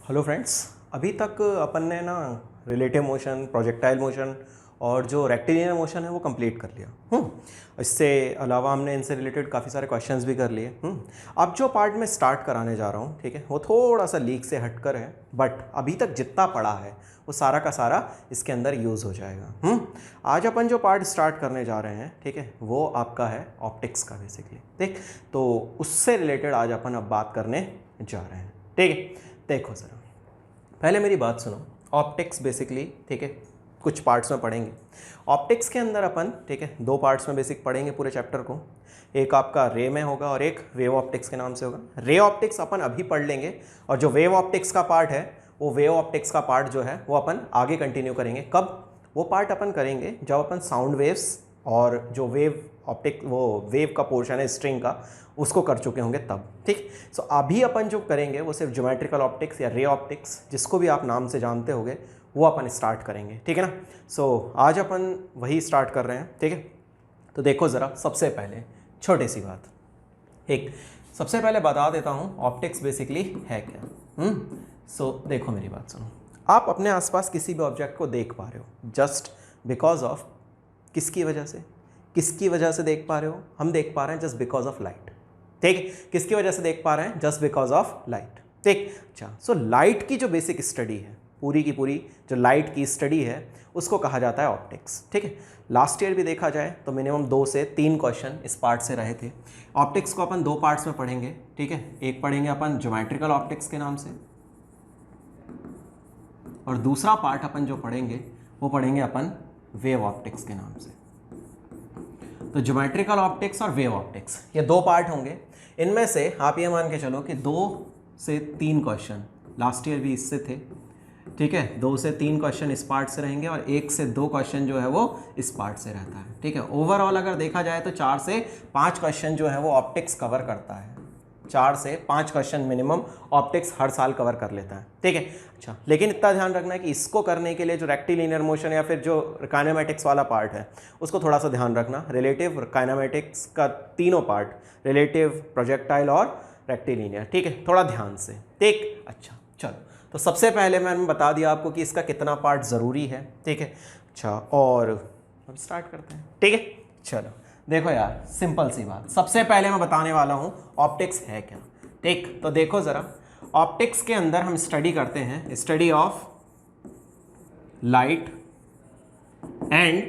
Hello friends, अभी तक अपन ने ना रिलेटिव मोशन, प्रोजेक्टाइल मोशन और जो रेक्टिलिनियर मोशन है वो कंप्लीट कर लिया। इससे अलावा हमने इनसे रिलेटेड काफ़ी सारे क्वेश्चंस भी कर लिए। अब जो पार्ट में स्टार्ट कराने जा रहा हूँ, ठीक है, वो थोड़ा सा लीक से हटकर है, बट अभी तक जितना पढ़ा है वो सारा का सारा इसके अंदर यूज़ हो जाएगा। आज अपन जो पार्ट स्टार्ट करने जा रहे हैं, ठीक है, वो आपका है ऑप्टिक्स का बेसिकली। ठीक, तो उससे रिलेटेड आज अपन अब बात करने जा रहे हैं। ठीक है, देखो ज़रा, पहले मेरी बात सुनो। ऑप्टिक्स बेसिकली, ठीक है, कुछ पार्ट्स में पढ़ेंगे। ऑप्टिक्स के अंदर अपन, ठीक है, दो पार्ट्स में बेसिक पढ़ेंगे पूरे चैप्टर को। एक आपका रे में होगा और एक वेव ऑप्टिक्स के नाम से होगा। रे ऑप्टिक्स अपन अभी पढ़ लेंगे और जो वेव ऑप्टिक्स का पार्ट है, वो वेव ऑप्टिक्स का पार्ट जो है वो अपन आगे कंटिन्यू करेंगे। कब? वो पार्ट अपन करेंगे जब अपन साउंड वेव्स और जो वेव ऑप्टिक, वो वेव का पोर्शन है स्ट्रिंग का, उसको कर चुके होंगे तब। ठीक, सो अभी अपन जो करेंगे वो सिर्फ ज्योमेट्रिकल ऑप्टिक्स या रे ऑप्टिक्स, जिसको भी आप नाम से जानते होंगे, वो अपन स्टार्ट करेंगे। ठीक है ना। सो आज अपन वही स्टार्ट कर रहे हैं। ठीक है, तो देखो ज़रा, सबसे पहले छोटी सी बात, एक सबसे पहले बता देता हूँ ऑप्टिक्स बेसिकली है क्या। सो देखो, मेरी बात सुनो। आप अपने आसपास किसी भी ऑब्जेक्ट को देख पा रहे हो जस्ट बिकॉज ऑफ, किसकी वजह से? किसकी वजह से देख पा रहे हो? हम देख पा रहे हैं जस्ट बिकॉज ऑफ लाइट। ठीक, किसकी वजह से देख पा रहे हैं? Just because of light. ठीक, अच्छा, सो लाइट की जो बेसिक स्टडी है, पूरी की पूरी जो लाइट की स्टडी है, उसको कहा जाता है ऑप्टिक्स। ठीक है, लास्ट ईयर भी देखा जाए तो मिनिमम 2 से 3 क्वेश्चन इस पार्ट से रहे थे। ऑप्टिक्स को अपन 2 पार्ट्स में पढ़ेंगे। ठीक है, एक पढ़ेंगे अपन ज्योमेट्रिकल ऑप्टिक्स के नाम से, और दूसरा पार्ट अपन जो पढ़ेंगे वो पढ़ेंगे अपन वेव ऑप्टिक्स के नाम से। तो ज्योमेट्रिकल ऑप्टिक्स और वेव ऑप्टिक्स, ये 2 पार्ट होंगे। इनमें से आप ये मान के चलो कि 2 से 3 क्वेश्चन लास्ट ईयर भी इससे थे। ठीक है, 2 से 3 क्वेश्चन इस पार्ट से रहेंगे और 1 से 2 क्वेश्चन जो है वो इस पार्ट से रहता है। ठीक है, ओवरऑल अगर देखा जाए तो 4 से 5 क्वेश्चन जो है वो ऑप्टिक्स कवर करता है। 4 से 5 क्वेश्चन मिनिमम ऑप्टिक्स हर साल कवर कर लेता है। ठीक है, अच्छा, लेकिन इतना ध्यान रखना है कि इसको करने के लिए जो रेक्टिलिनियर मोशन या फिर जो काइनेमेटिक्स वाला पार्ट है, उसको थोड़ा सा ध्यान रखना। रिलेटिव, काइनेमेटिक्स का तीनों पार्ट, रिलेटिव, प्रोजेक्टाइल और रेक्टिलिनियर। ठीक है, थोड़ा ध्यान से। ठीक, अच्छा, चलो, तो सबसे पहले मैंने बता दिया आपको कि इसका कितना पार्ट ज़रूरी है। ठीक है, अच्छा, और हम स्टार्ट करते हैं। ठीक है, चलो देखो यार, सिंपल सी बात, सबसे पहले मैं बताने वाला हूं ऑप्टिक्स है क्या। ठीक, तो देखो ज़रा, ऑप्टिक्स के अंदर हम स्टडी करते हैं study of light and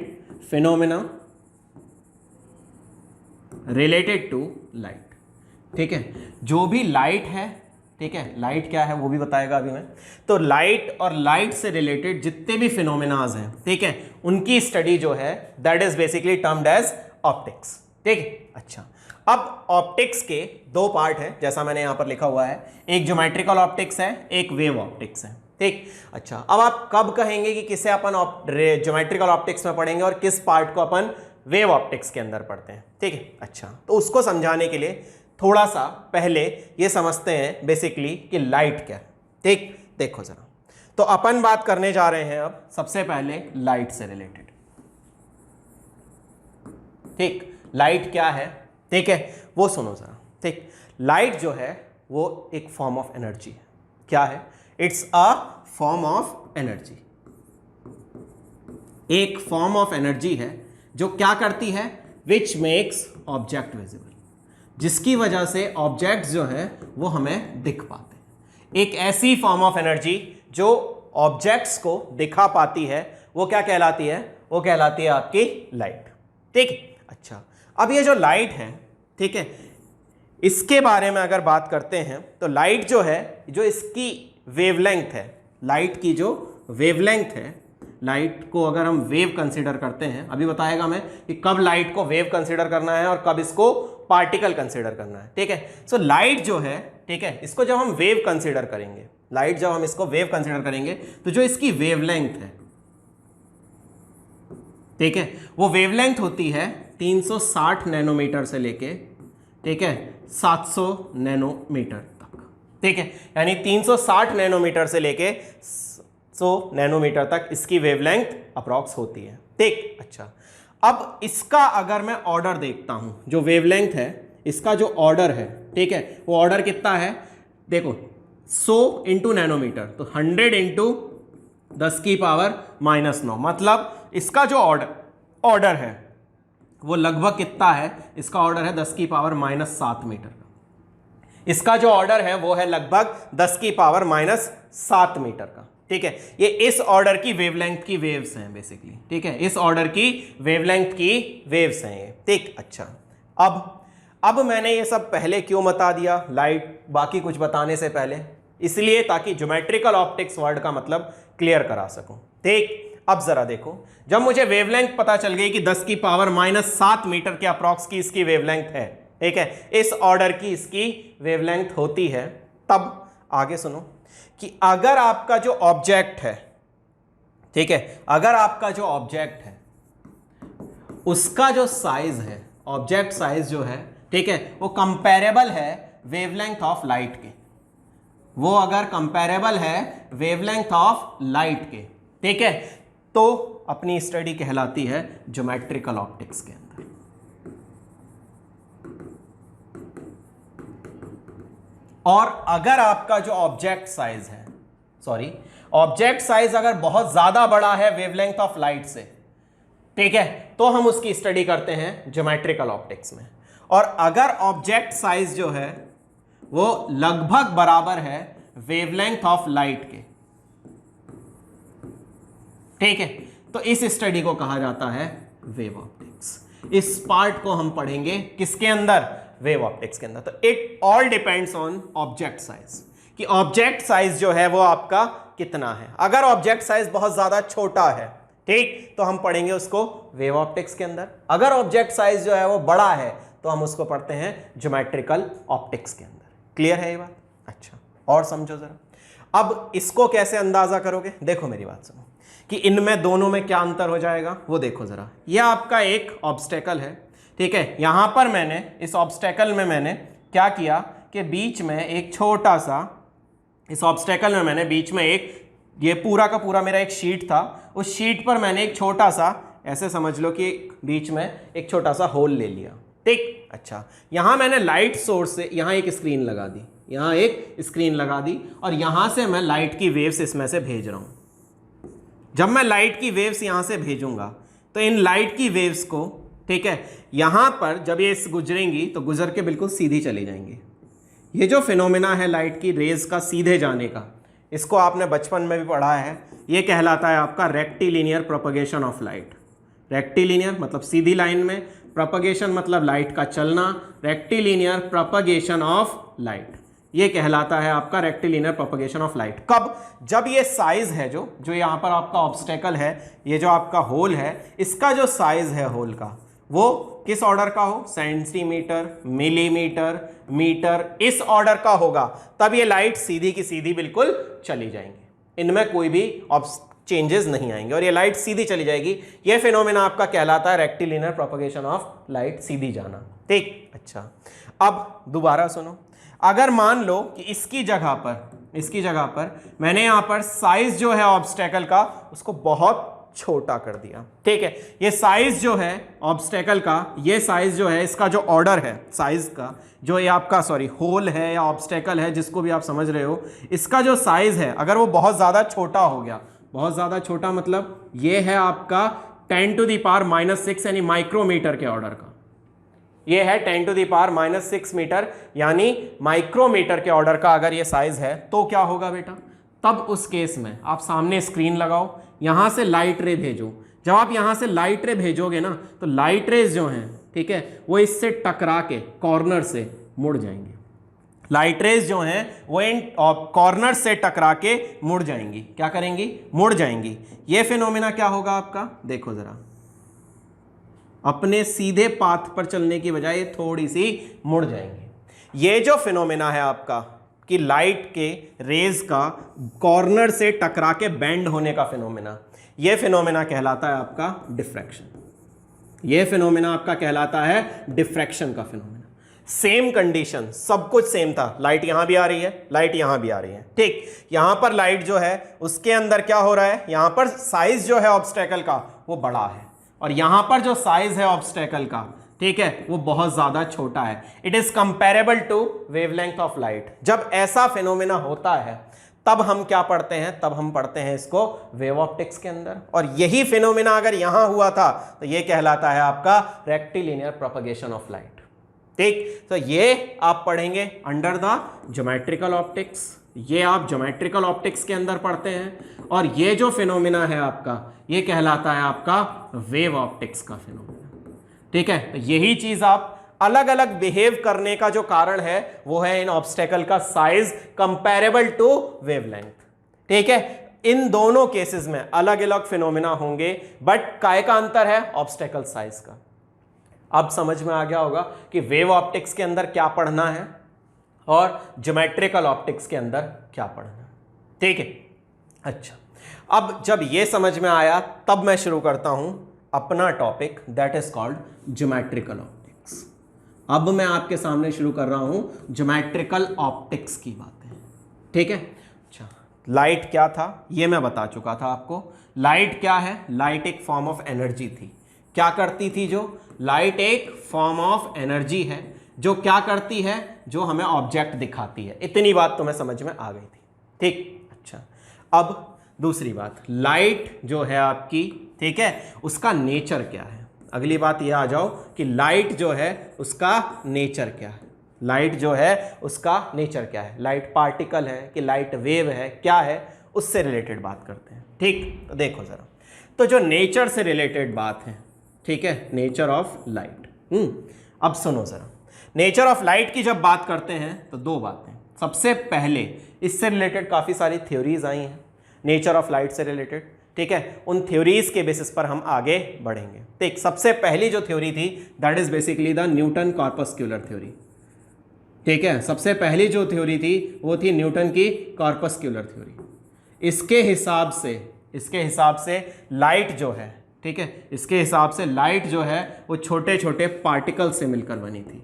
phenomena related to light. ठीक है, जो भी लाइट है, ठीक है, लाइट क्या है वो भी बताएगा अभी मैं। तो लाइट और लाइट से रिलेटेड जितने भी फिनोमेनाज हैं, ठीक है, उनकी स्टडी जो है that is basically termed as optics. ठीक है, अच्छा, अब ऑप्टिक्स के 2 पार्ट है, जैसा मैंने यहां पर लिखा हुआ है, एक ज्योमेट्रिकल ऑप्टिक्स है, एक वेव ऑप्टिक्स है। ठीक, अच्छा, अब आप कब कहेंगे कि किसे अपन ज्योमेट्रिकल ऑप्टिक्स में पढ़ेंगे और किस पार्ट को अपन वेव ऑप्टिक्स के अंदर पढ़ते हैं। ठीक है, अच्छा, तो उसको समझाने के लिए थोड़ा सा पहले ये समझते हैं बेसिकली कि लाइट क्या है। ठीक, देखो जरा, तो अपन बात करने जा रहे हैं अब सबसे पहले लाइट से रिलेटेड। ठीक, लाइट क्या है, ठीक है, वो सुनो जरा। ठीक, लाइट जो है वो एक फॉर्म ऑफ एनर्जी है। क्या है? It's a form of energy, एक फॉर्म ऑफ एनर्जी है जो क्या करती है, विच मेक्स ऑब्जेक्ट विजिबल, जिसकी वजह से ऑब्जेक्ट्स जो है वो हमें दिख पाते हैं। एक ऐसी फॉर्म ऑफ एनर्जी जो ऑब्जेक्ट्स को दिखा पाती है, वो क्या कहलाती है? वो कहलाती है आपकी लाइट। ठीक, अच्छा, अब ये जो लाइट है, ठीक है, इसके बारे में अगर बात करते हैं तो लाइट जो है, जो इसकी वेवलेंथ है, लाइट की जो वेवलेंथ है, लाइट को अगर हम वेव कंसीडर करते हैं, अभी बताएगा मैं कि कब लाइट को वेव कंसीडर करना है और कब इसको पार्टिकल कंसीडर करना है। ठीक है, सो लाइट जो है, ठीक है, इसको जब हम वेव कंसीडर करेंगे, लाइट जब हम इसको वेव कंसीडर करेंगे, तो जो इसकी वेवलेंथ है, ठीक है, वो वेवलेंथ होती है 360 नैनोमीटर से लेके, ठीक है, 700 नैनोमीटर तक। ठीक है, यानी 360 नैनोमीटर से लेके 100 नैनोमीटर तक इसकी वेवलेंथ अप्रॉक्स होती है। ठीक, अच्छा, अब इसका अगर मैं ऑर्डर देखता हूं, जो वेवलेंथ है इसका जो ऑर्डर है, ठीक है, वो ऑर्डर कितना है? देखो, 100 इंटू नैनोमीटर, तो 100 इंटू 10 की पावर -9, मतलब इसका जो ऑर्डर है वो लगभग कितना है, इसका ऑर्डर है 10 की पावर -7 मीटर का। इसका जो ऑर्डर है वो है लगभग 10 की पावर -7 मीटर का। ठीक है, ये इस ऑर्डर की वेवलेंथ की वेव्स हैं बेसिकली। ठीक है, इस ऑर्डर की वेवलेंथ की वेव्स हैं ये। ठीक, अच्छा, अब मैंने ये सब पहले क्यों बता दिया, लाइट बाकी कुछ बताने से पहले, इसलिए ताकि ज्योमेट्रिकल ऑप्टिक्स वर्ड का मतलब क्लियर करा सकूं। ठीक, अब जरा देखो, जब मुझे वेवलेंथ पता चल गई कि 10 की पावर -7 मीटर के अप्रॉक्स की इसकी वेवलेंथ है, ठीक है, इस ऑर्डर की इसकी वेवलेंथ होती है, तब आगे सुनो कि अगर आपका जो ऑब्जेक्ट है, ठीक है, अगर आपका जो ऑब्जेक्ट है उसका जो साइज है, ऑब्जेक्ट साइज जो है, ठीक है, वो कंपेरेबल है वेवलेंथ ऑफ लाइट के, वो अगर कंपेरेबल है वेवलेंथ ऑफ लाइट के, ठीक है, तो अपनी स्टडी कहलाती है ज्योमेट्रिकल ऑप्टिक्स के अंदर। और अगर आपका जो ऑब्जेक्ट साइज है, ऑब्जेक्ट साइज अगर बहुत ज्यादा बड़ा है वेवलेंथ ऑफ लाइट से, ठीक है, तो हम उसकी स्टडी करते हैं ज्योमेट्रिकल ऑप्टिक्स में। और अगर ऑब्जेक्ट साइज जो है वो लगभग बराबर है वेवलेंथ ऑफ लाइट के, ठीक है, तो इस स्टडी को कहा जाता है वेव ऑप्टिक्स। इस पार्ट को हम पढ़ेंगे किसके अंदर, वेव ऑप्टिक्स के अंदर। तो it all depends on object size, कि ऑब्जेक्ट साइज जो है वो आपका कितना है। अगर ऑब्जेक्ट साइज बहुत ज्यादा छोटा है, ठीक, तो हम पढ़ेंगे उसको वेव ऑप्टिक्स के अंदर। अगर ऑब्जेक्ट साइज जो है वो बड़ा है तो हम उसको पढ़ते हैं ज्योमेट्रिकल ऑप्टिक्स के अंदर। क्लियर है ये बात? अच्छा, और समझो जरा। अब इसको कैसे अंदाजा करोगे, देखो मेरी बात सुनो कि इनमें दोनों में क्या अंतर हो जाएगा वो देखो जरा। यह आपका एक ऑब्स्टेकल है, ठीक है, यहां पर मैंने इस ऑब्स्टेकल में मैंने क्या किया कि बीच में एक छोटा सा, इस ऑब्स्टेकल में मैंने बीच में एक, ये पूरा का पूरा मेरा एक शीट था, उस शीट पर मैंने एक छोटा सा, ऐसे समझ लो कि बीच में एक छोटा सा होल ले लिया। ठीक, अच्छा, यहां मैंने लाइट सोर्स से यहां एक स्क्रीन लगा दी, यहां एक स्क्रीन लगा दी, और यहां से मैं लाइट की वेव्स इसमें से भेज रहा हूं। जब मैं लाइट की वेव्स यहां से भेजूंगा तो इन लाइट की वेव्स को, ठीक है, यहां पर जब ये गुजरेंगी तो गुजर के बिल्कुल सीधी चली जाएंगी। ये जो फिनोमेना है लाइट की रेज का सीधे जाने का, इसको आपने बचपन में भी पढ़ा है, ये कहलाता है आपका rectilinear propagation of light. Rectilinear मतलब सीधी लाइन में, प्रोपगेशन मतलब लाइट का चलना, रेक्टिलिनियर प्रोपगेशन ऑफ लाइट, ये कहलाता है आपका रेक्टिलिनियर प्रोपगेशन ऑफ लाइट। कब? जब ये साइज है जो यहाँ पर आपका ऑब्स्टेकल है, ये जो आपका होल है, इसका जो साइज है होल का वो किस ऑर्डर का हो, सेंटीमीटर, मिलीमीटर, मीटर, इस ऑर्डर का होगा, तब ये लाइट सीधी की सीधी बिल्कुल चली जाएंगी, इनमें कोई भी चेंजेस नहीं आएंगे और ये लाइट सीधी चली जाएगी। ये फिनोमेना आपका कहलाता है रेक्टिलिनियर प्रोपगेशन ऑफ लाइट, सीधी जाना। ठीक, अच्छा, अब दोबारा सुनो, अगर मान लो कि इसकी जगह पर मैंने यहां पर साइज जो है ऑब्स्टेकल का उसको बहुत छोटा कर दिया, ठीक है, ये साइज जो है ऑब्स्टेकल का, ये साइज जो है, इसका जो ऑर्डर है साइज का, जो ये आपका होल है या ऑब्स्टेकल है, जिसको भी आप समझ रहे हो, इसका जो साइज है अगर वो बहुत ज्यादा छोटा हो गया, बहुत ज्यादा छोटा मतलब ये है आपका 10⁻⁻⁶ यानी माइक्रोमीटर के ऑर्डर का, ये है 10⁻⁻⁶ मीटर यानी माइक्रोमीटर के ऑर्डर का अगर ये साइज है, तो क्या होगा बेटा, तब उस केस में आप सामने स्क्रीन लगाओ, यहां से लाइट रे भेजो। जब आप यहां से लाइट रे भेजोगे ना, तो लाइट रेज जो हैं, ठीक है, वो इससे टकरा के कॉर्नर से मुड़ जाएंगे। लाइट रेज जो हैं वो इन कॉर्नर से टकरा के मुड़ जाएंगी। क्या करेंगी? मुड़ जाएंगी। ये फिनोमेना क्या होगा आपका, देखो जरा, अपने सीधे पाथ पर चलने की बजाय थोड़ी सी मुड़ जाएंगे। ये जो फिनोमेना है आपका कि लाइट के रेज का कॉर्नर से टकरा के बेंड होने का फिनोमेना, ये फिनोमेना कहलाता है आपका डिफ्रैक्शन। ये फिनोमेना आपका कहलाता है डिफ्रैक्शन का फिनोमेना। सेम कंडीशन, सब कुछ सेम था, लाइट यहां भी आ रही है, लाइट यहां भी आ रही है, ठीक, यहां पर लाइट जो है उसके अंदर क्या हो रहा है, यहां पर साइज जो है ऑब्स्टेकल का वो बड़ा है, और यहां पर जो साइज है ऑब्स्टेकल का ठीक है, वो बहुत ज्यादा छोटा है। It is comparable to wavelength of light. जब ऐसा फिनोमेना होता है तब हम क्या पढ़ते हैं, तब हम पढ़ते हैं इसको वेव ऑप्टिक्स के अंदर। और यही फिनोमेना अगर यहां हुआ था तो ये कहलाता है आपका रेक्टिलिनियर प्रोपगेशन ऑफ लाइट। ठीक, तो ये आप पढ़ेंगे अंडर द ज्योमेट्रिकल ऑप्टिक्स, ये आप ज्योमेट्रिकल ऑप्टिक्स के अंदर पढ़ते हैं। और ये जो फिनोमेना है आपका, ये कहलाता है आपका वेव ऑप्टिक्स का फिनोमेना। ठीक है, तो यही चीज आप अलग अलग बिहेव करने का जो कारण है वो है इन ऑब्स्टेकल का साइज कंपैरेबल टू वेवलेंथ। ठीक है, इन दोनों केसेस में अलग अलग फिनोमेना होंगे, बट काय का अंतर है, ऑब्स्टेकल साइज का। अब समझ में आ गया होगा कि वेव ऑप्टिक्स के अंदर क्या पढ़ना है और ज्योमेट्रिकल ऑप्टिक्स के अंदर क्या पढ़ना है। ठीक है, अच्छा, अब जब ये समझ में आया तब मैं शुरू करता हूं अपना topic, that is called geometrical optics. अब मैं आपके सामने शुरू कर रहा हूं ज्योमेट्रिकल ऑप्टिक्स की बातें। ठीक है, अच्छा, लाइट क्या था ये मैं बता चुका था आपको। लाइट क्या है, लाइट एक फॉर्म ऑफ एनर्जी थी। क्या करती थी जो, लाइट एक फॉर्म ऑफ एनर्जी है जो क्या करती है, जो हमें ऑब्जेक्ट दिखाती है। इतनी बात तुम्हें समझ में आ गई थी। ठीक, अच्छा, अब दूसरी बात, लाइट जो है आपकी, ठीक है, उसका नेचर क्या है। अगली बात ये आ जाओ कि लाइट जो है उसका नेचर क्या है। लाइट जो है उसका नेचर क्या है, लाइट पार्टिकल है कि लाइट वेव है, क्या है, उससे रिलेटेड बात करते हैं। ठीक, तो देखो जरा, तो जो नेचर से रिलेटेड बात है, ठीक है, नेचर ऑफ लाइट। अब सुनो जरा, नेचर ऑफ लाइट की जब बात करते हैं तो दो बातें। सबसे पहले इससे रिलेटेड काफ़ी सारी थ्योरीज आई हैं नेचर ऑफ लाइट से रिलेटेड। ठीक है, उन थ्योरीज के बेसिस पर हम आगे बढ़ेंगे। ठीक, सबसे पहली जो थ्योरी थी that is basically the Newton corpuscular theory. ठीक है, सबसे पहली जो थ्योरी थी वो थी न्यूटन की कॉर्पस्क्यूलर थ्योरी। इसके हिसाब से लाइट जो है, ठीक है, इसके हिसाब से लाइट जो है वो छोटे छोटे पार्टिकल से मिलकर बनी थी।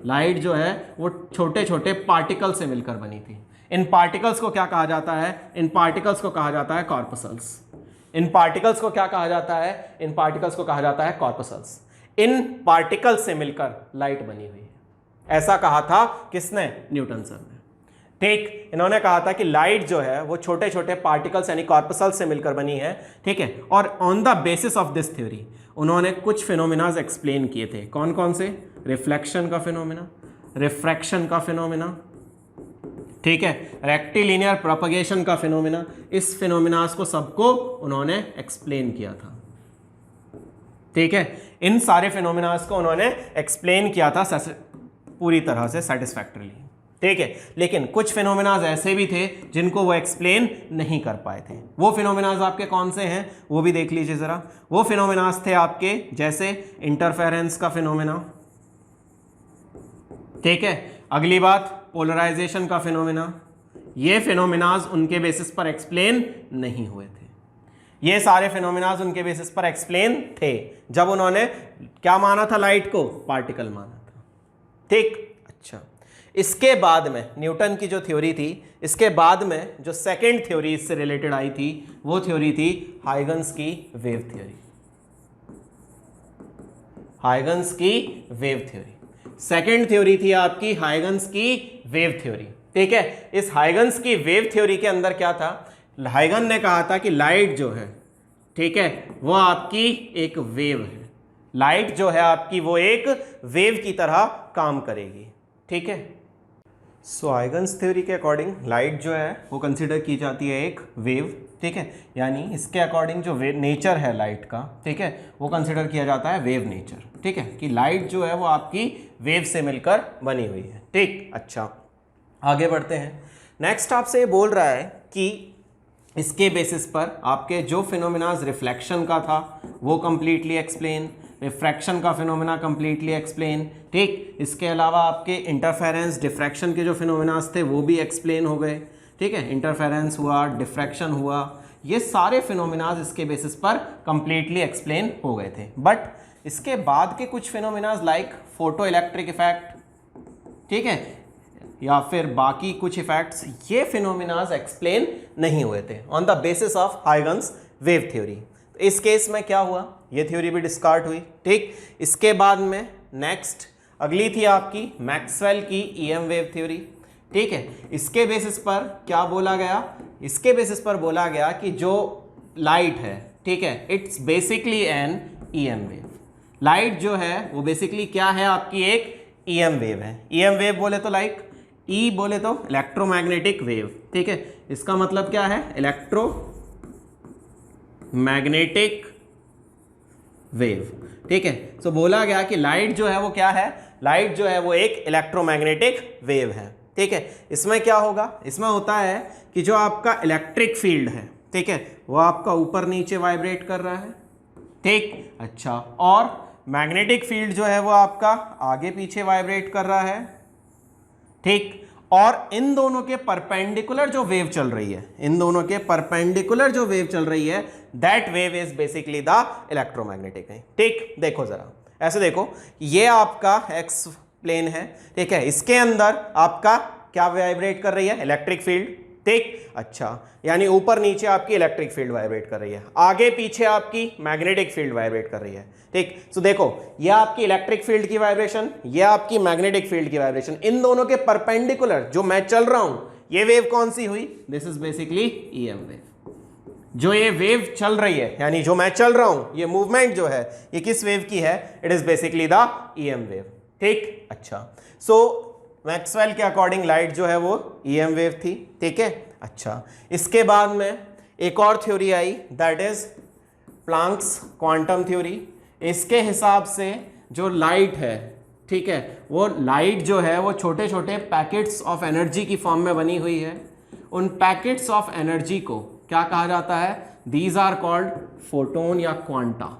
लाइट जो है वो छोटे छोटे पार्टिकल से मिलकर बनी थी। इन पार्टिकल्स को क्या कहा जाता है, इन पार्टिकल्स को कहा जाता है कॉर्पसल्स। इन पार्टिकल्स को क्या कहा जाता है, इन पार्टिकल्स को कहा जाता है कॉर्पसल्स। इन पार्टिकल्स से मिलकर लाइट बनी हुई है, ऐसा कहा था किसने, न्यूटन सर ने। ठीक, इन्होंने कहा था कि लाइट जो है वो छोटे छोटे पार्टिकल्स यानी कॉर्पसल्स से मिलकर बनी है। ठीक है, और on the basis of this theory उन्होंने कुछ फिनोमिनाज एक्सप्लेन किए थे। कौन कौन से, रिफ्लेक्शन का फिनोमिना, रिफ्रैक्शन का फिनोमिना, ठीक है, रेक्टिलिनियर प्रोपगेशन का फिनोमिना। इस फिनोमिनास को सबको उन्होंने एक्सप्लेन किया था। ठीक है, इन सारे फिनोमिनास को उन्होंने एक्सप्लेन किया था पूरी तरह से सेटिस्फैक्टरली। ठीक है, लेकिन कुछ फिनोमिनाज ऐसे भी थे जिनको वो एक्सप्लेन नहीं कर पाए थे। वो फिनोमिनाज आपके कौन से हैं वो भी देख लीजिए जरा। वो फिनोमिनाज थे आपके जैसे इंटरफेरेंस का फिनोमिना। ठीक है, अगली बात पोलराइजेशन का फिनोमिना। ये फिनोमिनाज उनके बेसिस पर एक्सप्लेन नहीं हुए थे। ये सारे फिनोमिनाज उनके बेसिस पर एक्सप्लेन थे जब उन्होंने क्या माना था, लाइट को पार्टिकल माना था। ठीक, अच्छा, इसके बाद में न्यूटन की जो थ्योरी थी, इसके बाद में जो सेकेंड थ्योरी इससे रिलेटेड आई थी वो थ्योरी थी हाइगन्स की वेव थ्योरी। हाइगन्स की वेव थ्योरी सेकेंड थ्योरी थी आपकी, हाइगन्स की वेव थ्योरी। ठीक है, इस हाइगन्स की वेव थ्योरी के अंदर क्या था, हाइगन ने कहा था कि लाइट जो है, ठीक है, वो आपकी एक वेव है। लाइट जो है आपकी वो एक वेव की तरह काम करेगी। ठीक है, सो हाइगन्स थ्योरी के अकॉर्डिंग लाइट जो है वो कंसिडर की जाती है एक वेव। ठीक है, यानी इसके अकॉर्डिंग जो नेचर है लाइट का, ठीक है, वो कंसिडर किया जाता है वेव नेचर। ठीक है, कि लाइट जो है वो आपकी वेव से मिलकर बनी हुई है। ठीक, अच्छा, आगे बढ़ते हैं। नेक्स्ट आपसे ये बोल रहा है कि इसके बेसिस पर आपके जो फिनोमिनाज रिफ्लेक्शन का था वो कंप्लीटली एक्सप्लेन, रिफ्रैक्शन का फिनोमिना कंप्लीटली एक्सप्लेन। ठीक, इसके अलावा आपके इंटरफेरेंस डिफ्रैक्शन के जो फिनोमिनाज थे वो भी एक्सप्लेन हो गए। ठीक है, इंटरफेरेंस हुआ, डिफ्रैक्शन हुआ, ये सारे फिनोमिनाज इसके बेसिस पर कंप्लीटली एक्सप्लेन हो गए थे। बट इसके बाद के कुछ phenomenas like photo electric effect, ठीक है, या फिर बाकी कुछ इफेक्ट्स, ये फिनोमिनाज एक्सप्लेन नहीं हुए थे on the basis of Huygens wave theory. इस केस में क्या हुआ, ये थ्योरी भी डिस्कार्ड हुई। ठीक, इसके बाद में नेक्स्ट अगली थी आपकी मैक्सवेल की ईएम वेव थ्योरी। ठीक है, इसके बेसिस पर क्या बोला गया, इसके बेसिस पर बोला गया कि जो लाइट है, ठीक है, it's basically an EM wave. Light जो है वो बेसिकली क्या है, आपकी एक ईएम वेव है। ईएम वेव बोले तो लाइक ई बोले तो इलेक्ट्रोमैग्नेटिक वेव। ठीक है, इसका मतलब क्या है, इलेक्ट्रोमैग्नेटिक वेव। ठीक है, सो बोला गया कि लाइट जो है वो क्या है, लाइट जो है वो एक इलेक्ट्रोमैग्नेटिक वेव है। ठीक है, इसमें क्या होगा, इसमें होता है कि जो आपका इलेक्ट्रिक फील्ड है, ठीक है, वो आपका ऊपर नीचे वाइब्रेट कर रहा है। ठीक, अच्छा, और मैग्नेटिक फील्ड जो है वो आपका आगे पीछे वाइब्रेट कर रहा है। ठीक, और इन दोनों के परपेंडिकुलर जो वेव चल रही है, इन दोनों के परपेंडिकुलर जो वेव चल रही है, that wave is basically the electromagnetic wave. ठीक, देखो जरा, ऐसे देखो, ये आपका एक्स प्लेन है, ठीक है, इसके अंदर आपका क्या वाइब्रेट कर रही है, इलेक्ट्रिक फील्ड। ठीक, अच्छा, यानी ऊपर नीचे आपकी इलेक्ट्रिक फील्ड वाइब्रेट कर रही है, आगे पीछे आपकी मैग्नेटिक फील्ड वाइब्रेट कर रही है। ठीक, सो देखो, ये आपकी इलेक्ट्रिक फील्ड की वाइब्रेशन, ये आपकी मैग्नेटिक फील्ड की वाइब्रेशन, इन दोनों के परपेंडिकुलर जो मैं चल रहा हूं, ये वेव कौन सी हुई, this is basically EM wave. जो ये वेव चल रही है, यानी जो मैं चल रहा हूं, ये मूवमेंट जो है, ये किस वेव की है, it is basically the EM wave. ठीक, अच्छा, सो मैक्सवेल के अकॉर्डिंग लाइट जो है वो ईएम वेव थी। ठीक है, अच्छा, इसके बाद में एक और थ्योरी आई, that is Planck's quantum theory. इसके हिसाब से जो लाइट है, ठीक है, वो लाइट जो है वो छोटे छोटे पैकेट्स ऑफ एनर्जी की फॉर्म में बनी हुई है। उन पैकेट्स ऑफ एनर्जी को क्या कहा जाता है, दीज आर कॉल्ड फोटोन या क्वांटा।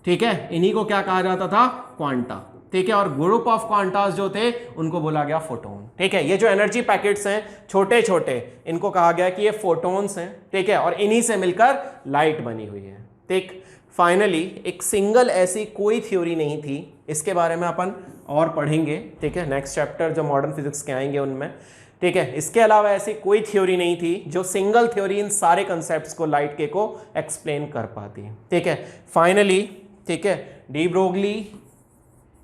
ठीक है, इन्हीं को क्या कहा जाता था, क्वांटा। ठीक है, और ग्रुप ऑफ क्वांटास जो थे उनको बोला गया फोटोन। ठीक है, ये जो एनर्जी पैकेट्स हैं छोटे छोटे, इनको कहा गया कि ये फोटोन्स हैं। ठीक है, और इन्हीं से मिलकर लाइट बनी हुई है। ठीक, फाइनली एक सिंगल ऐसी कोई थ्योरी नहीं थी, इसके बारे में अपन और पढ़ेंगे। ठीक है, नेक्स्ट चैप्टर जो मॉडर्न फिजिक्स के आएंगे उनमें। ठीक है, इसके अलावा ऐसी कोई थ्योरी नहीं थी जो सिंगल थ्योरी इन सारे कंसेप्ट्स को, लाइट के को एक्सप्लेन कर पाती। ठीक है, फाइनली, ठीक है, डी ब्रोगली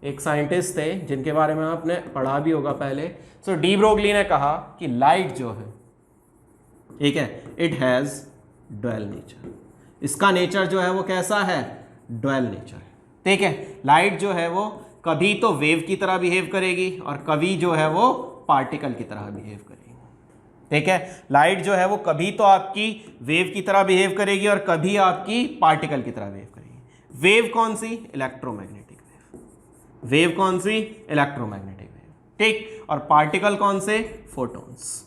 एक साइंटिस्ट थे जिनके बारे में आपने पढ़ा भी होगा पहले। सो डी ब्रोगली ने कहा कि लाइट जो है, ठीक है, इट हैज ड्वेल नेचर। इसका नेचर जो है वो कैसा है, ड्वेल नेचर। ठीक है, लाइट जो है वो कभी तो वेव की तरह बिहेव करेगी और कभी जो है वो पार्टिकल की तरह बिहेव करेगी। ठीक है, लाइट जो है वो कभी तो आपकी वेव की तरह बिहेव करेगी और कभी आपकी पार्टिकल की तरह बिहेव करेगी। वेव कौन सी, इलेक्ट्रोमैग्नेटिक वेव। वेव कौन सी, इलेक्ट्रोमैग्नेटिक वेव। ठीक, और पार्टिकल कौन से, फोटोन्स।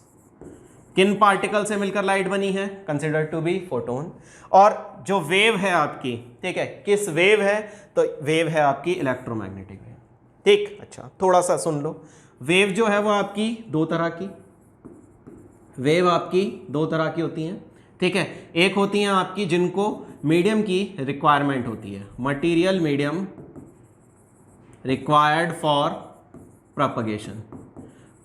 किन पार्टिकल से मिलकर लाइट बनी है, कंसिडर टू बी फोटोन। और जो वेव है आपकी, ठीक है, किस वेव है, तो वेव है आपकी इलेक्ट्रोमैग्नेटिक वेव। ठीक, अच्छा, थोड़ा सा सुन लो। वेव जो है वो आपकी दो तरह की, वेव आपकी दो तरह की होती हैं। ठीक है, एक होती हैं आपकी जिनको मीडियम की रिक्वायरमेंट होती है, material medium required for propagation.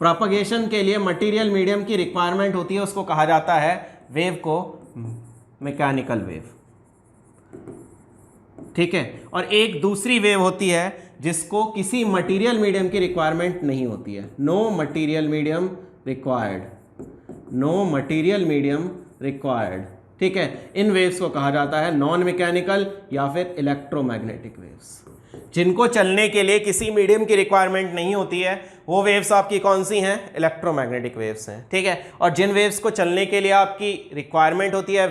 Propagation के लिए मटेरियल मीडियम की रिक्वायरमेंट होती है, उसको कहा जाता है वेव को मैकेनिकल वेव। ठीक है, और एक दूसरी वेव होती है जिसको किसी मटेरियल मीडियम की रिक्वायरमेंट नहीं होती है, no material medium required, no material medium required. ठीक है, इन वेव्स को कहा जाता है नॉन मैकेनिकल या फिर इलेक्ट्रोमैग्नेटिक वेव्स। जिनको चलने के लिए किसी मीडियम की रिक्वायरमेंट नहीं होती है, वो वेव्स आपकी कौन सी हैं, इलेक्ट्रोमैग्नेटिक वेव्स हैं। ठीक है, और जिन वेव्स को चलने के लिए आपकी रिक्वायरमेंट होती है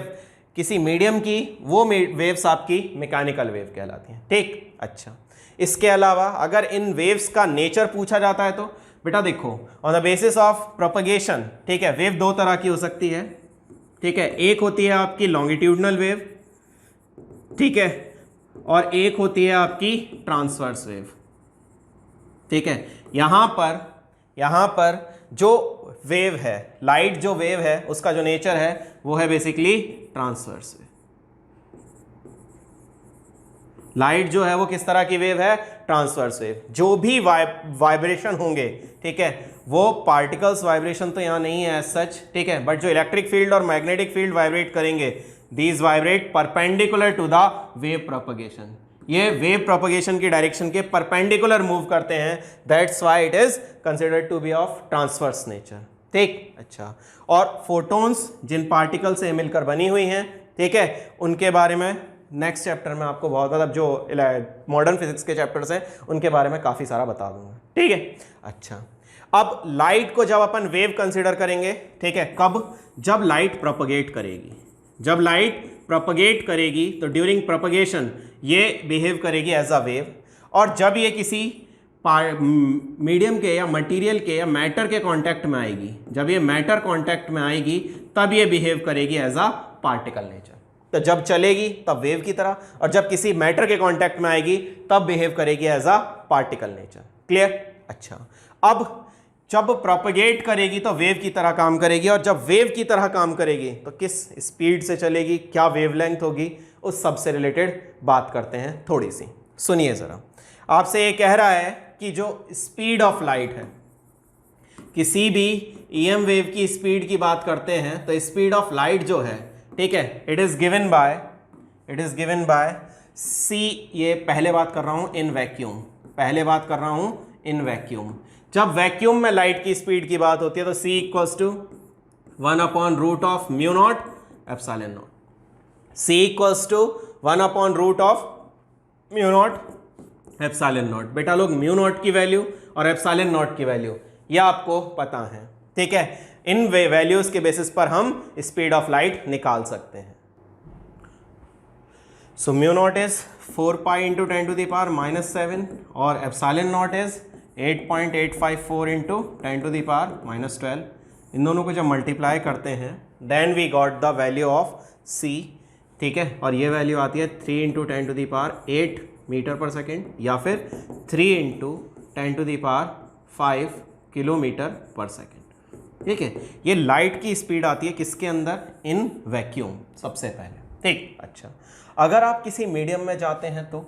किसी मीडियम की, वो वेव्स आपकी मैकेनिकल वेव कहलाती हैं। ठीक, अच्छा, इसके अलावा अगर इन वेव्स का नेचर पूछा जाता है तो बेटा देखो, on the basis of propagation, ठीक है, वेव दो तरह की हो सकती है। ठीक है, एक होती है आपकी लॉन्गिट्यूडनल वेव, ठीक है, और एक होती है आपकी ट्रांसवर्स वेव। ठीक है, यहां पर जो वेव है, लाइट जो वेव है, उसका जो नेचर है वो है बेसिकली ट्रांसवर्स वेव। लाइट जो है वो किस तरह की वेव है, ट्रांसवर्स वेव। जो भी वाइब्रेशन होंगे, ठीक है, वो पार्टिकल्स वाइब्रेशन तो यहां नहीं है एज सच, ठीक है, बट जो इलेक्ट्रिक फील्ड और मैग्नेटिक फील्ड वाइब्रेट करेंगे, these vibrate perpendicular to the wave propagation. ये वेव प्रोपगेशन की डायरेक्शन के परपेंडिकुलर मूव करते हैं, that's why it is considered to be of transverse nature. ठीक, अच्छा। और फोटॉन्स जिन पार्टिकल से मिलकर बनी हुई हैं, ठीक है, उनके बारे में नेक्स्ट चैप्टर में आपको बहुत, मतलब जो मॉडर्न फिजिक्स के चैप्टर्स हैं उनके बारे में काफ़ी सारा बता दूंगा। ठीक है, अच्छा। अब लाइट को जब अपन वेव कंसिडर करेंगे, ठीक है, कब? जब लाइट प्रोपगेट करेगी। जब लाइट प्रोपगेट करेगी तो ड्यूरिंग प्रोपगेशन ये बिहेव करेगी एज अ वेव, और जब ये किसी मीडियम के या मटेरियल के या मैटर के कांटेक्ट में आएगी, जब ये मैटर कांटेक्ट में आएगी तब ये बिहेव करेगी एज अ पार्टिकल नेचर। तो जब चलेगी तब वेव की तरह, और जब किसी मैटर के कांटेक्ट में आएगी तब बिहेव करेगी as a particle nature. Clear? अच्छा। अब जब प्रोपगेट करेगी तो वेव की तरह काम करेगी, और जब वेव की तरह काम करेगी तो किस स्पीड से चलेगी, क्या वेवलेंथ होगी, उस सब से रिलेटेड बात करते हैं थोड़ी सी। सुनिए ज़रा, आपसे ये कह रहा है कि जो स्पीड ऑफ लाइट है, किसी भी ईएम वेव की स्पीड की बात करते हैं तो स्पीड ऑफ लाइट जो है, ठीक है, it is given by C. ये पहले बात कर रहा हूं इन वैक्यूम, जब वैक्यूम में लाइट की स्पीड की बात होती है तो C इक्वल्स टू 1/√ऑफ mu naught epsilon naught. C equals to 1/√ऑफ म्यू नॉट एप्सिलॉन नॉट। बेटा लोग, म्यू नॉट की वैल्यू और एप्सिलॉन नॉट की वैल्यू ये आपको पता है, ठीक है। इन वैल्यूज के बेसिस पर हम स्पीड ऑफ लाइट निकाल सकते हैं। So mu naught is 4 pi into 10⁻⁻7 और एप्सिलॉन नॉट इज 8.854 इंटू 10⁻⁻12। इन दोनों को जब मल्टीप्लाई करते हैं then we got the value of C, ठीक है, और ये वैल्यू आती है 3 इंटू 10⁸ मीटर पर सेकेंड या फिर 3 इंटू 10⁵ किलोमीटर पर सेकेंड। ठीक है, ये लाइट की स्पीड आती है किसके अंदर? इन वैक्यूम, सबसे पहले। ठीक, अच्छा। अगर आप किसी मीडियम में जाते हैं तो,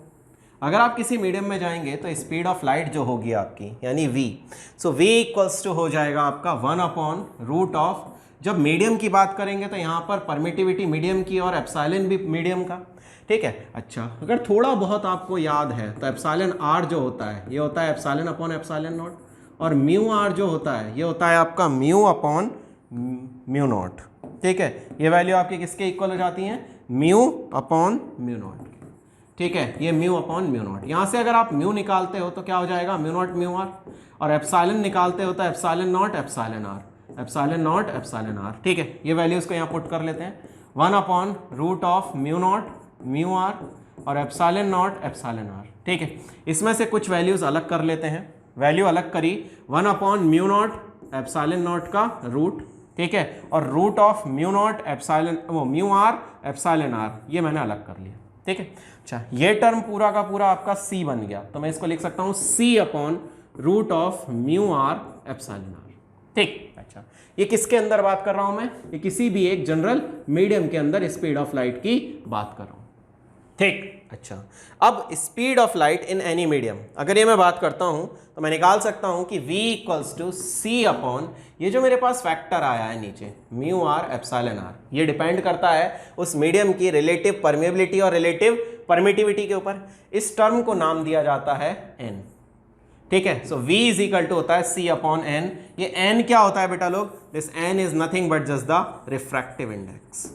अगर आप किसी मीडियम में जाएंगे तो स्पीड ऑफ लाइट जो होगी आपकी, यानी v, so v equals to हो जाएगा आपका 1/√ऑफ, जब मीडियम की बात करेंगे तो यहाँ पर परमिटिविटी मीडियम की और एप्सिलॉन भी मीडियम का। ठीक है, अच्छा। अगर थोड़ा बहुत आपको याद है तो एप्सिलॉन r जो होता है ये होता है एप्सिलॉन/एप्सिलॉन नॉट, और म्यू r जो होता है ये होता है आपका म्यू नॉट। ठीक है, ये वैल्यू आपकी किसके इक्वल हो जाती हैं? Mu naught. ठीक है, ये म्यू नॉट। यहाँ से अगर आप म्यू निकालते हो तो क्या हो जाएगा? म्यू नॉट म्यू आर, और एप्सिलॉन निकालते हो तो एप्सिलॉन नॉट एप्सिलॉन आर। ठीक है, ये वैल्यूज को यहाँ पुट कर लेते हैं। 1/√ऑफ म्यू नॉट म्यू आर और एप्सिलॉन नॉट एप्सिलॉन आर। ठीक है, इसमें से कुछ वैल्यूज अलग कर लेते हैं। वैल्यू अलग करी 1/म्यू नॉट एप्सिलॉन नॉट का रूट, ठीक है, और root of mu naught epsilon mu r epsilon r, ये मैंने अलग कर लिया। ठीक है, अच्छा। ये टर्म पूरा का पूरा आपका C बन गया, तो मैं इसको लिख सकता हूँ C/√ऑफ म्यू आर एप्सिलॉन आर। ठीक, अच्छा। ये किसके अंदर बात कर रहा हूं मैं? ये किसी भी एक जनरल मीडियम के अंदर स्पीड ऑफ लाइट की बात कर रहा हूं। ठीक, अच्छा। अब speed of light in any medium, अगर ये मैं बात करता हूं तो मैं निकाल सकता हूं कि v इक्वल्स टू C/, ये जो मेरे पास फैक्टर आया है नीचे म्यू आर एप्सिलॉन आर, ये डिपेंड करता है उस मीडियम की रिलेटिव परमेबिलिटी और रिलेटिव परमिटिविटी के ऊपर। इस टर्म को नाम दिया जाता है n। ठीक है, सो v इज इक्वल टू होता है C/n। ये n क्या होता है बेटा लोग? This n is nothing but just the refractive index.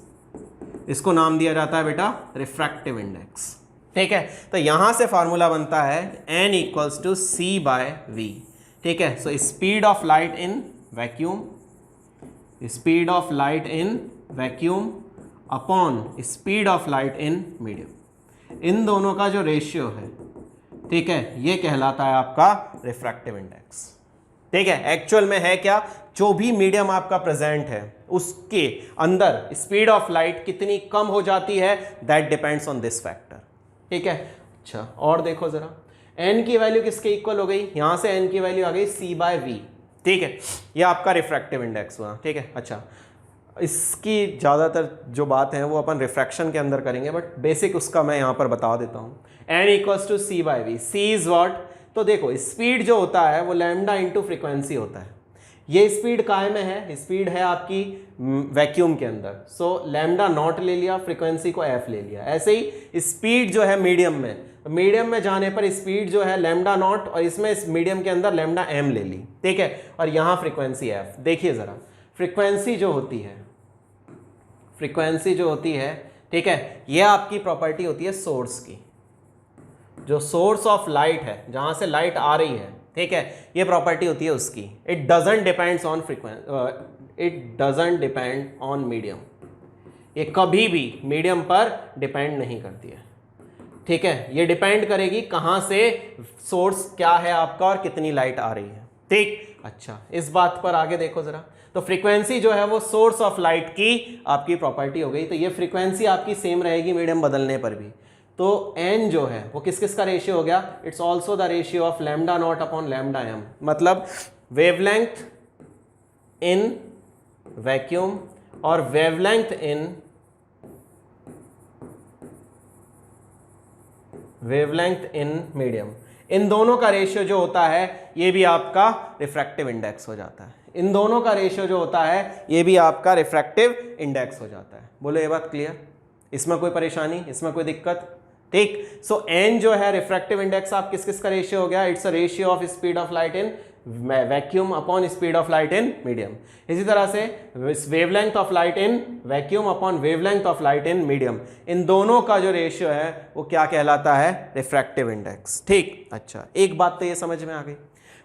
इसको नाम दिया जाता है बेटा रिफ्रैक्टिव इंडेक्स। ठीक है, तो यहां से फॉर्मूला बनता है n इक्वल्स टू C/v। ठीक है, so speed of light in vacuum upon speed of light in medium, इन दोनों का जो रेशियो है, ठीक है, ये कहलाता है आपका रिफ्रैक्टिव इंडेक्स। ठीक है, एक्चुअल में है क्या? जो भी मीडियम आपका प्रेजेंट है उसके अंदर स्पीड ऑफ लाइट कितनी कम हो जाती है, that depends on this factor. ठीक है, अच्छा। और देखो जरा, n की वैल्यू किसके इक्वल हो गई? यहां से n की वैल्यू आ गई C/v। ठीक है, ये आपका रिफ्रैक्टिव इंडेक्स हुआ। ठीक है, अच्छा। इसकी ज़्यादातर जो बात है वो अपन रिफ्रैक्शन के अंदर करेंगे, बट बेसिक उसका मैं यहाँ पर बता देता हूँ। n equals to C/v। C is what? तो देखो, स्पीड जो होता है वो लैम्डा इंटू फ्रीक्वेंसी होता है। ये स्पीड काय में है? स्पीड है आपकी वैक्यूम के अंदर, सो लैम्डा नॉट ले लिया, फ्रीक्वेंसी को f ले लिया। ऐसे ही स्पीड जो है मीडियम में, मीडियम में जाने पर स्पीड जो है लैम्डा नॉट, और इसमें इस मीडियम के अंदर लैम्डा एम ले ली, ठीक है, और यहाँ फ्रीक्वेंसी एफ। देखिए ज़रा फ्रीक्वेंसी जो होती है, फ्रीक्वेंसी जो होती है, ठीक है, ये आपकी प्रॉपर्टी होती है सोर्स की। जो सोर्स ऑफ लाइट है, जहाँ से लाइट आ रही है, ठीक है, ये प्रॉपर्टी होती है उसकी। It doesn't depends on frequency, it doesn't depend on medium, ये कभी भी मीडियम पर डिपेंड नहीं करती है, ठीक है। ये डिपेंड करेगी कहाँ से सोर्स क्या है आपका और कितनी लाइट आ रही है, ठीक। अच्छा, इस बात पर आगे देखो जरा। तो फ्रीक्वेंसी जो है वो सोर्स ऑफ लाइट की आपकी प्रॉपर्टी हो गई। तो ये फ्रीक्वेंसी आपकी सेम रहेगी मीडियम बदलने पर भी। तो n जो है वो किस किस का रेशियो हो गया? It's also the ratio of lambda naught upon lambda m, मतलब वेवलेंथ इन वैक्यूम और वेवलेंथ इन मीडियम, इन दोनों का रेशियो जो होता है ये भी आपका रिफ्रैक्टिव इंडेक्स हो जाता है। इन दोनों का रेशियो जो होता है ये भी आपका रिफ्रैक्टिव इंडेक्स हो जाता है। बोलो ये बात क्लियर? इसमें कोई परेशानी, इसमें कोई दिक्कत? ठीक। सो एन जो है रिफ्रैक्टिव इंडेक्स आप किस किस का रेशियो हो गया? It's a ratio of speed of light in vacuum upon speed of light in medium. इसी तरह से wavelength of light in vacuum upon wavelength of light in medium, इन दोनों का जो रेशियो है वो क्या कहलाता है? Refractive index. ठीक। अच्छा, एक बात तो ये समझ में आ गई।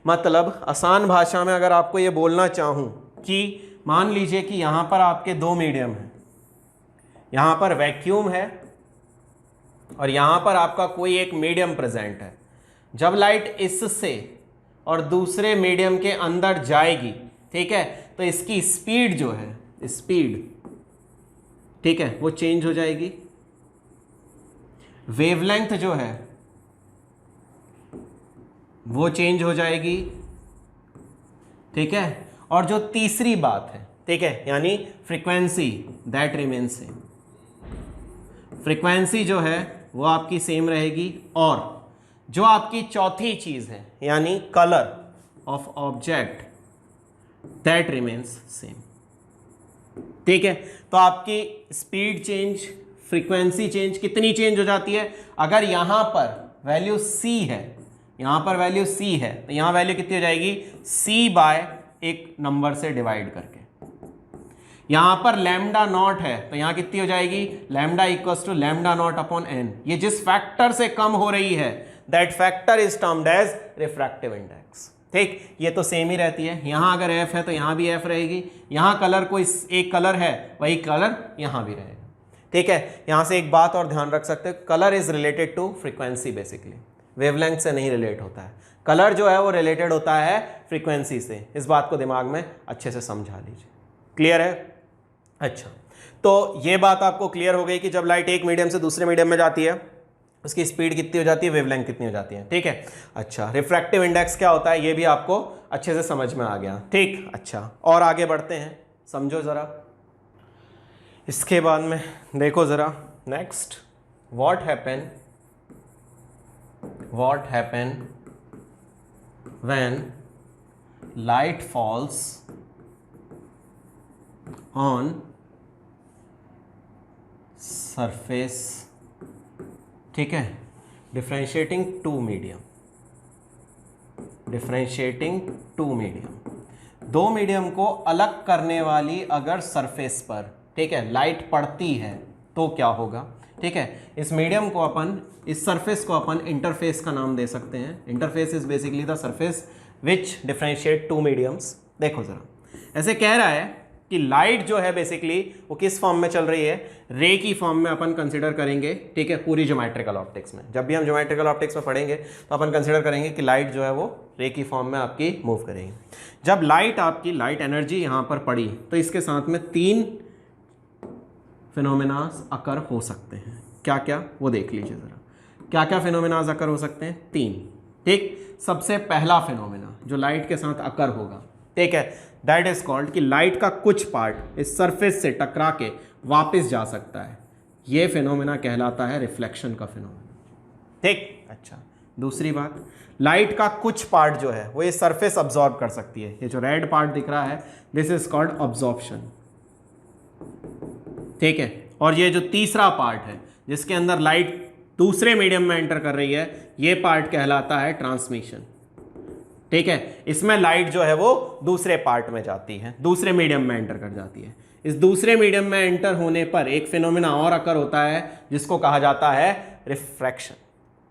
मतलब आसान भाषा में अगर आपको ये बोलना चाहूँ कि मान लीजिए कि यहाँ पर आपके दो मीडियम हैं, यहाँ पर वैक्यूम है और यहाँ पर आपका कोई एक मीडियम प्रेजेंट है। जब लाइट इससे और दूसरे मीडियम के अंदर जाएगी, ठीक है, तो इसकी स्पीड जो है, स्पीड, ठीक है, वो चेंज हो जाएगी। वेवलेंथ जो है वो चेंज हो जाएगी, ठीक है। और जो तीसरी बात है, ठीक है, यानी frequency, that remains same. Frequency जो है वो आपकी सेम रहेगी। और जो आपकी चौथी चीज है यानी colour of object, that remains same, ठीक है। तो आपकी स्पीड चेंज, फ्रीक्वेंसी चेंज कितनी चेंज हो जाती है? अगर यहां पर वैल्यू c है, यहां पर वैल्यू c है, तो यहां वैल्यू कितनी हो जाएगी? c बाय एक नंबर से डिवाइड करके। यहां पर लैम्डा नॉट है तो यहां कितनी हो जाएगी? Lambda equals to lambda naught upon n. ये जिस फैक्टर से कम हो रही है, that factor is termed as refractive index. ठीक, ये तो सेम ही रहती है। यहां अगर f है तो यहां भी f रहेगी। यहां कलर कोई एक कलर है, वही कलर यहां भी रहेगा। ठीक है, यहां से एक बात और ध्यान रख सकते हो, colour is related to frequency, basically wavelength से नहीं रिलेट होता है। कलर जो है वो रिलेटेड होता है फ्रीक्वेंसी से। इस बात को दिमाग में अच्छे से समझा लीजिए। क्लियर है? अच्छा, तो ये बात आपको क्लियर हो गई कि जब लाइट एक मीडियम से दूसरे मीडियम में जाती है उसकी स्पीड कितनी हो जाती है, वेवलेंथ कितनी हो जाती है। ठीक है। अच्छा, रिफ्रैक्टिव इंडेक्स क्या होता है ये भी आपको अच्छे से समझ में आ गया। ठीक। अच्छा, और आगे बढ़ते हैं, समझो ज़रा। इसके बाद में देखो ज़रा next, what happen when light falls on surface, ठीक है, डिफरेंशिएटिंग टू मीडियम, दो मीडियम को अलग करने वाली अगर सरफेस पर, ठीक है, लाइट पड़ती है तो क्या होगा। ठीक है, इस मीडियम को अपन, इस सरफेस को अपन इंटरफेस का नाम दे सकते हैं। Interface is basically the surface which differentiate two mediums. देखो जरा, ऐसे कह रहा है कि लाइट जो है बेसिकली वो किस फॉर्म में चल रही है? रे की फॉर्म में अपन कंसिडर करेंगे। ठीक है, पूरी ज्योमेट्रिकल ऑप्टिक्स में, जब भी हम ज्योमेट्रिकल ऑप्टिक्स में पढ़ेंगे तो अपन कंसिडर करेंगे कि लाइट जो है वो रे की फॉर्म में आपकी मूव करेगी। जब लाइट आपकी, लाइट एनर्जी यहाँ पर पड़ी तो इसके साथ में तीन फिनोमेनास अकर हो सकते हैं। क्या क्या, वो देख लीजिए ज़रा। क्या क्या फिनोमेनास अकर हो सकते हैं? तीन। ठीक, सबसे पहला फिनोमेना जो लाइट के साथ अकर होगा, ठीक है, दैट इज कॉल्ड कि लाइट का कुछ पार्ट इस सरफेस से टकरा के वापस जा सकता है। ये फिनोमेना कहलाता है रिफ्लेक्शन का फिनोमेना। ठीक। अच्छा, दूसरी बात, लाइट का कुछ पार्ट जो है वो ये सरफेस अब्जॉर्ब कर सकती है। ये जो रेड पार्ट दिख रहा है, दिस इज कॉल्ड अब्जॉर्प्शन। ठीक है, और ये जो तीसरा पार्ट है जिसके अंदर लाइट दूसरे मीडियम में एंटर कर रही है, ये पार्ट कहलाता है ट्रांसमिशन। ठीक है, इसमें लाइट जो है वो दूसरे पार्ट में जाती है, दूसरे मीडियम में एंटर कर जाती है। इस दूसरे मीडियम में एंटर होने पर एक फिनोमिना और अकर होता है जिसको कहा जाता है रिफ्रैक्शन।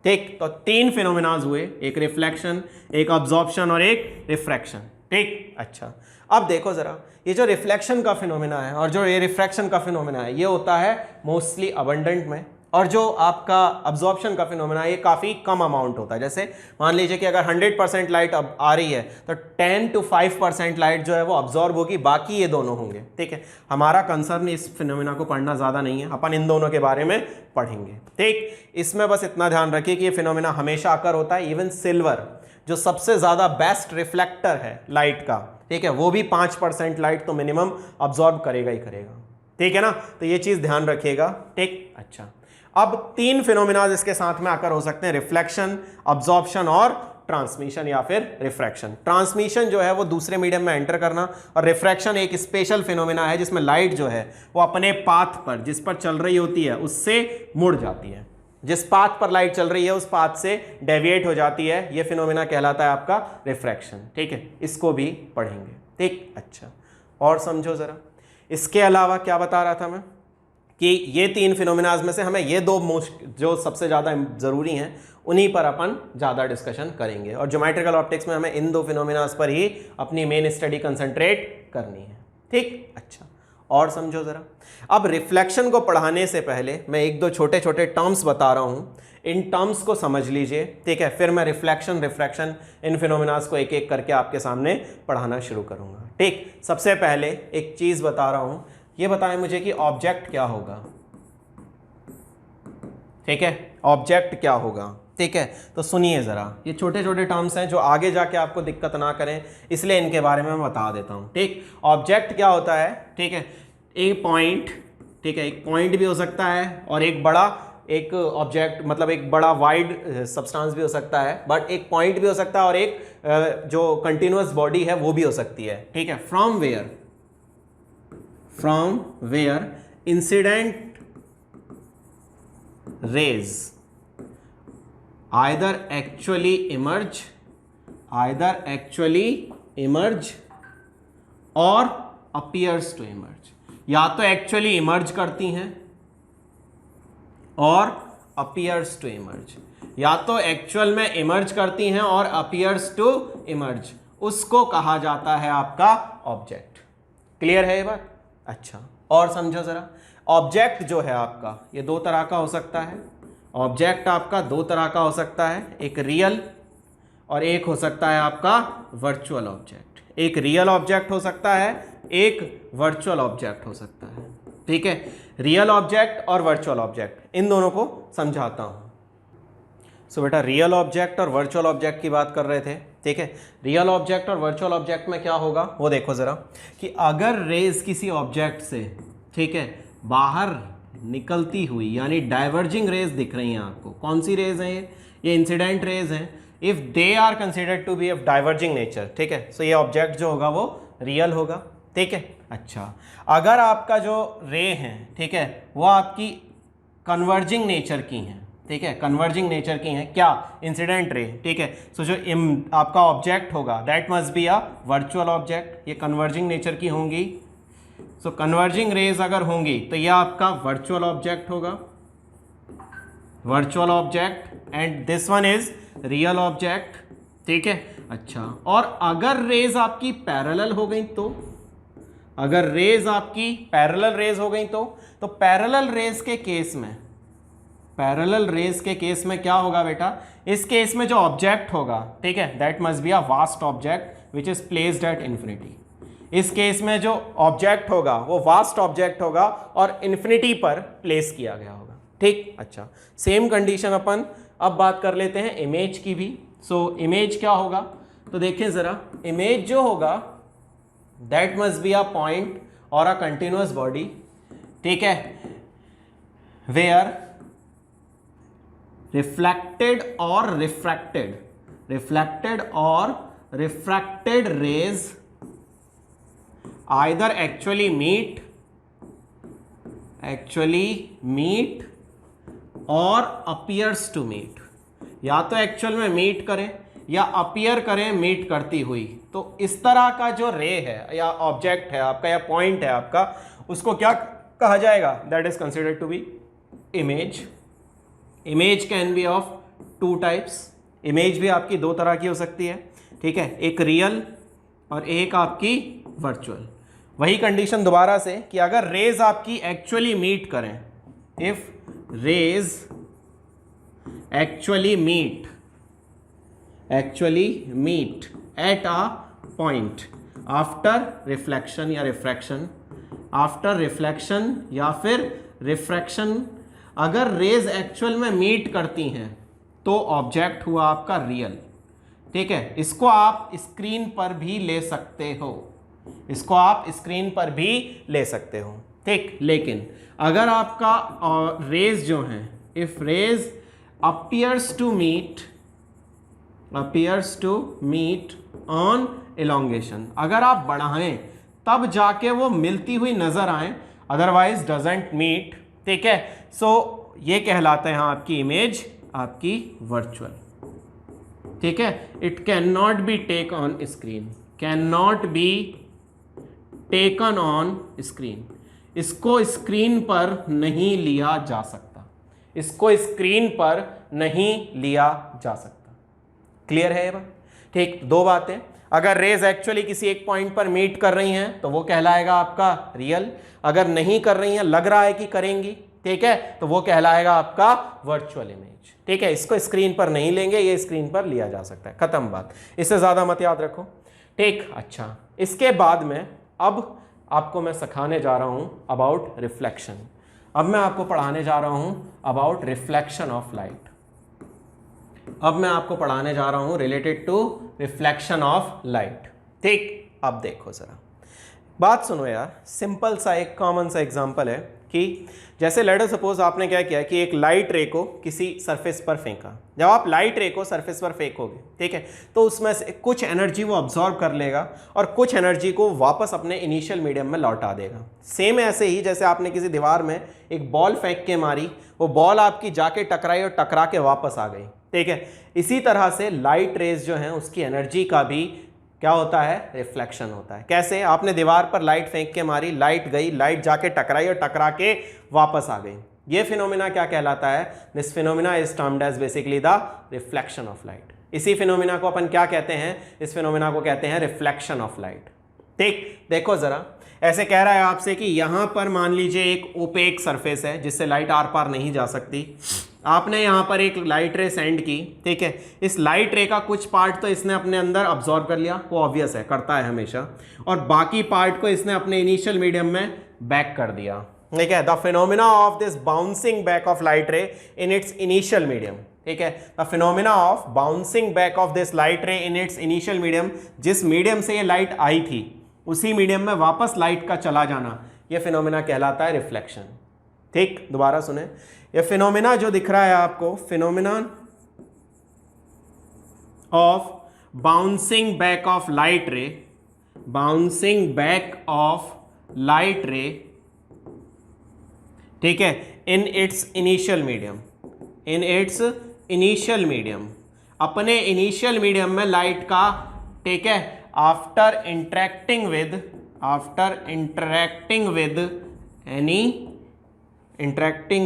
ठीक, तो 3 फिनोमिनाज हुए, एक रिफ्लेक्शन, एक अब्जॉर्प्शन और एक रिफ्रैक्शन। ठीक, अच्छा अब देखो जरा, ये जो रिफ्लेक्शन का फिनोमिना है और जो ये रिफ्रैक्शन का फिनोमिना है ये होता है मोस्टली अबंडेंट में, और जो आपका अब्जॉर्प्शन का फिनोमिना है ये काफ़ी कम अमाउंट होता है। जैसे मान लीजिए कि अगर 100% लाइट अब आ रही है तो 10 to 5% लाइट जो है वो अब्जॉर्ब होगी, बाकी ये दोनों होंगे। ठीक है, हमारा कंसर्न इस फिनोमिना को पढ़ना ज़्यादा नहीं है, अपन इन दोनों के बारे में पढ़ेंगे। ठीक, इसमें बस इतना ध्यान रखिए कि ये फिनोमिना हमेशा अकर होता है। इवन सिल्वर जो सबसे ज़्यादा बेस्ट रिफ्लेक्टर है लाइट का, ठीक है, वो भी 5% लाइट तो मिनिमम अब्जॉर्ब करेगा ही करेगा। ठीक है ना, तो ये चीज़ ध्यान रखिएगा। ठीक, अच्छा अब 3 फिनोमिनाज इसके साथ में आकर हो सकते हैं, रिफ्लेक्शन, अब्जॉर्प्शन और ट्रांसमिशन या फिर रिफ्रैक्शन। ट्रांसमिशन जो है वो दूसरे मीडियम में एंटर करना, और रिफ्रैक्शन एक स्पेशल फिनोमिना है जिसमें लाइट जो है वो अपने पाथ पर, जिस पर चल रही होती है उससे मुड़ जाती है। जिस पाथ पर लाइट चल रही है उस पाथ से डेविएट हो जाती है, ये फिनोमिना कहलाता है आपका रिफ्रैक्शन। ठीक है, इसको भी पढ़ेंगे। ठीक, अच्छा और समझो जरा, इसके अलावा क्या बता रहा था मैं कि ये 3 फिनोमिनाज में से हमें ये 2 मोस्ट जो सबसे ज़्यादा ज़रूरी हैं उन्हीं पर अपन ज़्यादा डिस्कशन करेंगे, और ज्योमेट्रिकल ऑप्टिक्स में हमें इन 2 फिनोमिनाज पर ही अपनी मेन स्टडी कंसंट्रेट करनी है। ठीक, अच्छा और समझो ज़रा, अब रिफ्लेक्शन को पढ़ाने से पहले मैं 1-2 छोटे छोटे टर्म्स बता रहा हूँ, इन टर्म्स को समझ लीजिए। ठीक है, फिर मैं रिफ्लेक्शन, रिफ्रैक्शन, इन फिनोमिनाज को एक एक करके आपके सामने पढ़ाना शुरू करूँगा। ठीक, सबसे पहले एक चीज़ बता रहा हूँ, ये बताएं मुझे कि ऑब्जेक्ट क्या होगा। ठीक है, ऑब्जेक्ट क्या होगा। ठीक है, तो सुनिए ज़रा, ये छोटे छोटे टर्म्स हैं जो आगे जाके आपको दिक्कत ना करें, इसलिए इनके बारे में मैं बता देता हूँ। ठीक, ऑब्जेक्ट क्या होता है। ठीक है, एक पॉइंट, ठीक है, एक पॉइंट भी हो सकता है और एक बड़ा, एक ऑब्जेक्ट मतलब एक बड़ा वाइड सब्सटेंस भी हो सकता है, बट एक पॉइंट भी हो सकता है और एक जो कंटिन्यूअस बॉडी है वो भी हो सकती है। ठीक है, from where incident rays either actually emerge or appears to emerge, या तो एक्चुअली इमर्ज करती हैं और appears to emerge, या तो एक्चुअल में इमर्ज करती हैं और appears to emerge, उसको कहा जाता है आपका ऑब्जेक्ट। क्लियर है ये बात। अच्छा और समझो जरा, ऑब्जेक्ट जो है आपका ये 2 तरह का हो सकता है। ऑब्जेक्ट आपका 2 तरह का हो सकता है, एक रियल और एक हो सकता है आपका वर्चुअल ऑब्जेक्ट। एक रियल ऑब्जेक्ट हो सकता है, एक वर्चुअल ऑब्जेक्ट हो सकता है। ठीक है, रियल ऑब्जेक्ट और वर्चुअल ऑब्जेक्ट, इन दोनों को समझाता हूं। सो बेटा, रियल ऑब्जेक्ट और वर्चुअल ऑब्जेक्ट की बात कर रहे थे। ठीक है, रियल ऑब्जेक्ट और वर्चुअल ऑब्जेक्ट में क्या होगा वो देखो जरा, कि अगर रेज किसी ऑब्जेक्ट से, ठीक है, बाहर निकलती हुई यानी डाइवर्जिंग रेज दिख रही हैं आपको, कौन सी रेज हैं ये इंसिडेंट रेज हैं, if they are considered to be of diverging nature. ठीक है, सो ये ऑब्जेक्ट जो होगा वो रियल होगा। ठीक है, अच्छा अगर आपका जो रे हैं, ठीक है, वो आपकी कन्वर्जिंग नेचर की हैं, ठीक है, कन्वर्जिंग नेचर की हैं, क्या, इंसिडेंट रे। ठीक है, सो जो आपका ऑब्जेक्ट होगा that must be a virtual object, ये कन्वर्जिंग नेचर की होंगी। सो कन्वर्जिंग रेज अगर होंगी तो यह आपका वर्चुअल ऑब्जेक्ट होगा, virtual object, and this one is real object. ठीक है, अच्छा और अगर रेज आपकी पैरेलल हो गई तो, अगर रेज आपकी पैरेलल रेज हो गई तो पैरेलल रेज के केस में, पैरेलल रेज के केस में क्या होगा बेटा, इस केस में जो ऑब्जेक्ट होगा, ठीक है, that must be a vast object which is placed at infinity. इस केस में जो ऑब्जेक्ट होगा वो वास्ट ऑब्जेक्ट होगा और इन्फिनिटी पर प्लेस किया गया होगा। ठीक, अच्छा सेम कंडीशन अपन अब बात कर लेते हैं इमेज की भी। सो इमेज क्या होगा, तो देखिए जरा, इमेज जो होगा that must be a point और अ कंटिन्यूअस बॉडी। ठीक है, वेयर रिफ्लेक्टेड और refracted rays either actually meet और अपीयर्स टू मीट, या तो एक्चुअल में मीट करें या अपीयर करें मीट करती हुई। तो इस तरह का जो रे है या ऑब्जेक्ट है आपका या पॉइंट है आपका, उसको क्या कहा जाएगा? That is considered to be image. Image can be of two types. Image भी आपकी दो तरह की हो सकती है, ठीक है, एक रियल और एक आपकी वर्चुअल। वही कंडीशन दोबारा से कि अगर रेज आपकी एक्चुअली मीट करें, if rays actually meet at a point after reflection या रिफ्रैक्शन, आफ्टर रिफ्लेक्शन या फिर रिफ्रैक्शन, अगर रेज एक्चुअल में मीट करती हैं तो ऑब्जेक्ट हुआ आपका रियल, ठीक है। इसको आप स्क्रीन पर भी ले सकते हो, इसको आप स्क्रीन पर भी ले सकते हो, ठीक। लेकिन अगर आपका रेज जो है, if rays appears to meet on elongation, अगर आप बढ़ाएं तब जाके वो मिलती हुई नजर आए, अदरवाइज डजेंट मीट, ठीक है। सो ये कहलाते हैं आपकी इमेज, आपकी वर्चुअल, ठीक है। It can not be take on screen, can not be taken on screen, इसको स्क्रीन पर नहीं लिया जा सकता, इसको स्क्रीन पर नहीं लिया जा सकता। क्लियर है ये बात, ठीक। दो बातें, अगर रेज एक्चुअली किसी एक पॉइंट पर मीट कर रही हैं तो वो कहलाएगा आपका रियल, अगर नहीं कर रही हैं, लग रहा है कि करेंगी, ठीक है, तो वो कहलाएगा आपका वर्चुअल इमेज, ठीक है। इसको स्क्रीन पर नहीं लेंगे, ये स्क्रीन पर लिया जा सकता है, खत्म बात, इससे ज्यादा मत याद रखो, ठीक। अच्छा, इसके बाद में अब आपको मैं सिखाने जा रहा हूं अबाउट रिफ्लेक्शन। अब मैं आपको पढ़ाने जा रहा हूं अबाउट रिफ्लेक्शन ऑफ लाइट। अब मैं आपको पढ़ाने जा रहा हूं related to reflection of light, ठीक। अब देखो जरा, बात सुनो यार, सिंपल सा एक कॉमन सा एग्जांपल है कि जैसे लेट अस सपोज आपने क्या किया कि एक लाइट रे को किसी सरफेस पर फेंका। जब आप लाइट रे को सरफेस पर फेंकोगे, ठीक है, तो उसमें से कुछ एनर्जी वो अब्जॉर्ब कर लेगा और कुछ एनर्जी को वापस अपने इनिशियल मीडियम में लौटा देगा। सेम ऐसे ही जैसे आपने किसी दीवार में एक बॉल फेंक के मारी, वो बॉल आपकी जाके टकराई और टकरा के वापस आ गई, ठीक है। इसी तरह से लाइट रेज जो है उसकी एनर्जी का भी क्या होता है? रिफ्लेक्शन होता है। कैसे? आपने दीवार पर लाइट फेंक के मारी, लाइट गई, लाइट जाके टकराई और टकरा के वापस आ गई। ये फिनोमिना क्या कहलाता है? This phenomena is termed as basically the reflection of light. इसी फिनोमिना को अपन क्या कहते हैं? इस फिनोमिना को कहते हैं रिफ्लेक्शन ऑफ लाइट, ठीक। देखो जरा, ऐसे कह रहा है आपसे कि यहां पर मान लीजिए एक ओपेक सरफेस है जिससे लाइट आर पार नहीं जा सकती। आपने यहाँ पर एक लाइट रे सेंड की, ठीक है। इस लाइट रे का कुछ पार्ट तो इसने अपने अंदर अब्जॉर्ब कर लिया, वो ऑब्वियस है, करता है हमेशा, और बाकी पार्ट को इसने अपने इनिशियल मीडियम में बैक कर दिया, ठीक है। The phenomena of this bouncing back of light रे इन इट्स इनिशियल मीडियम, ठीक है। The phenomena of bouncing back of this light रे इन इट्स इनिशियल मीडियम, जिस मीडियम से ये लाइट आई थी उसी मीडियम में वापस लाइट का चला जाना, ये फिनोमिना कहलाता है रिफ्लेक्शन, ठीक। दोबारा सुने, ये फिनोमिना जो दिख रहा है आपको, phenomena of bouncing back of light ray, bouncing back of light ray, ठीक है, in its initial medium, in its initial medium, अपने इनिशियल मीडियम में लाइट का, ठीक है, after interacting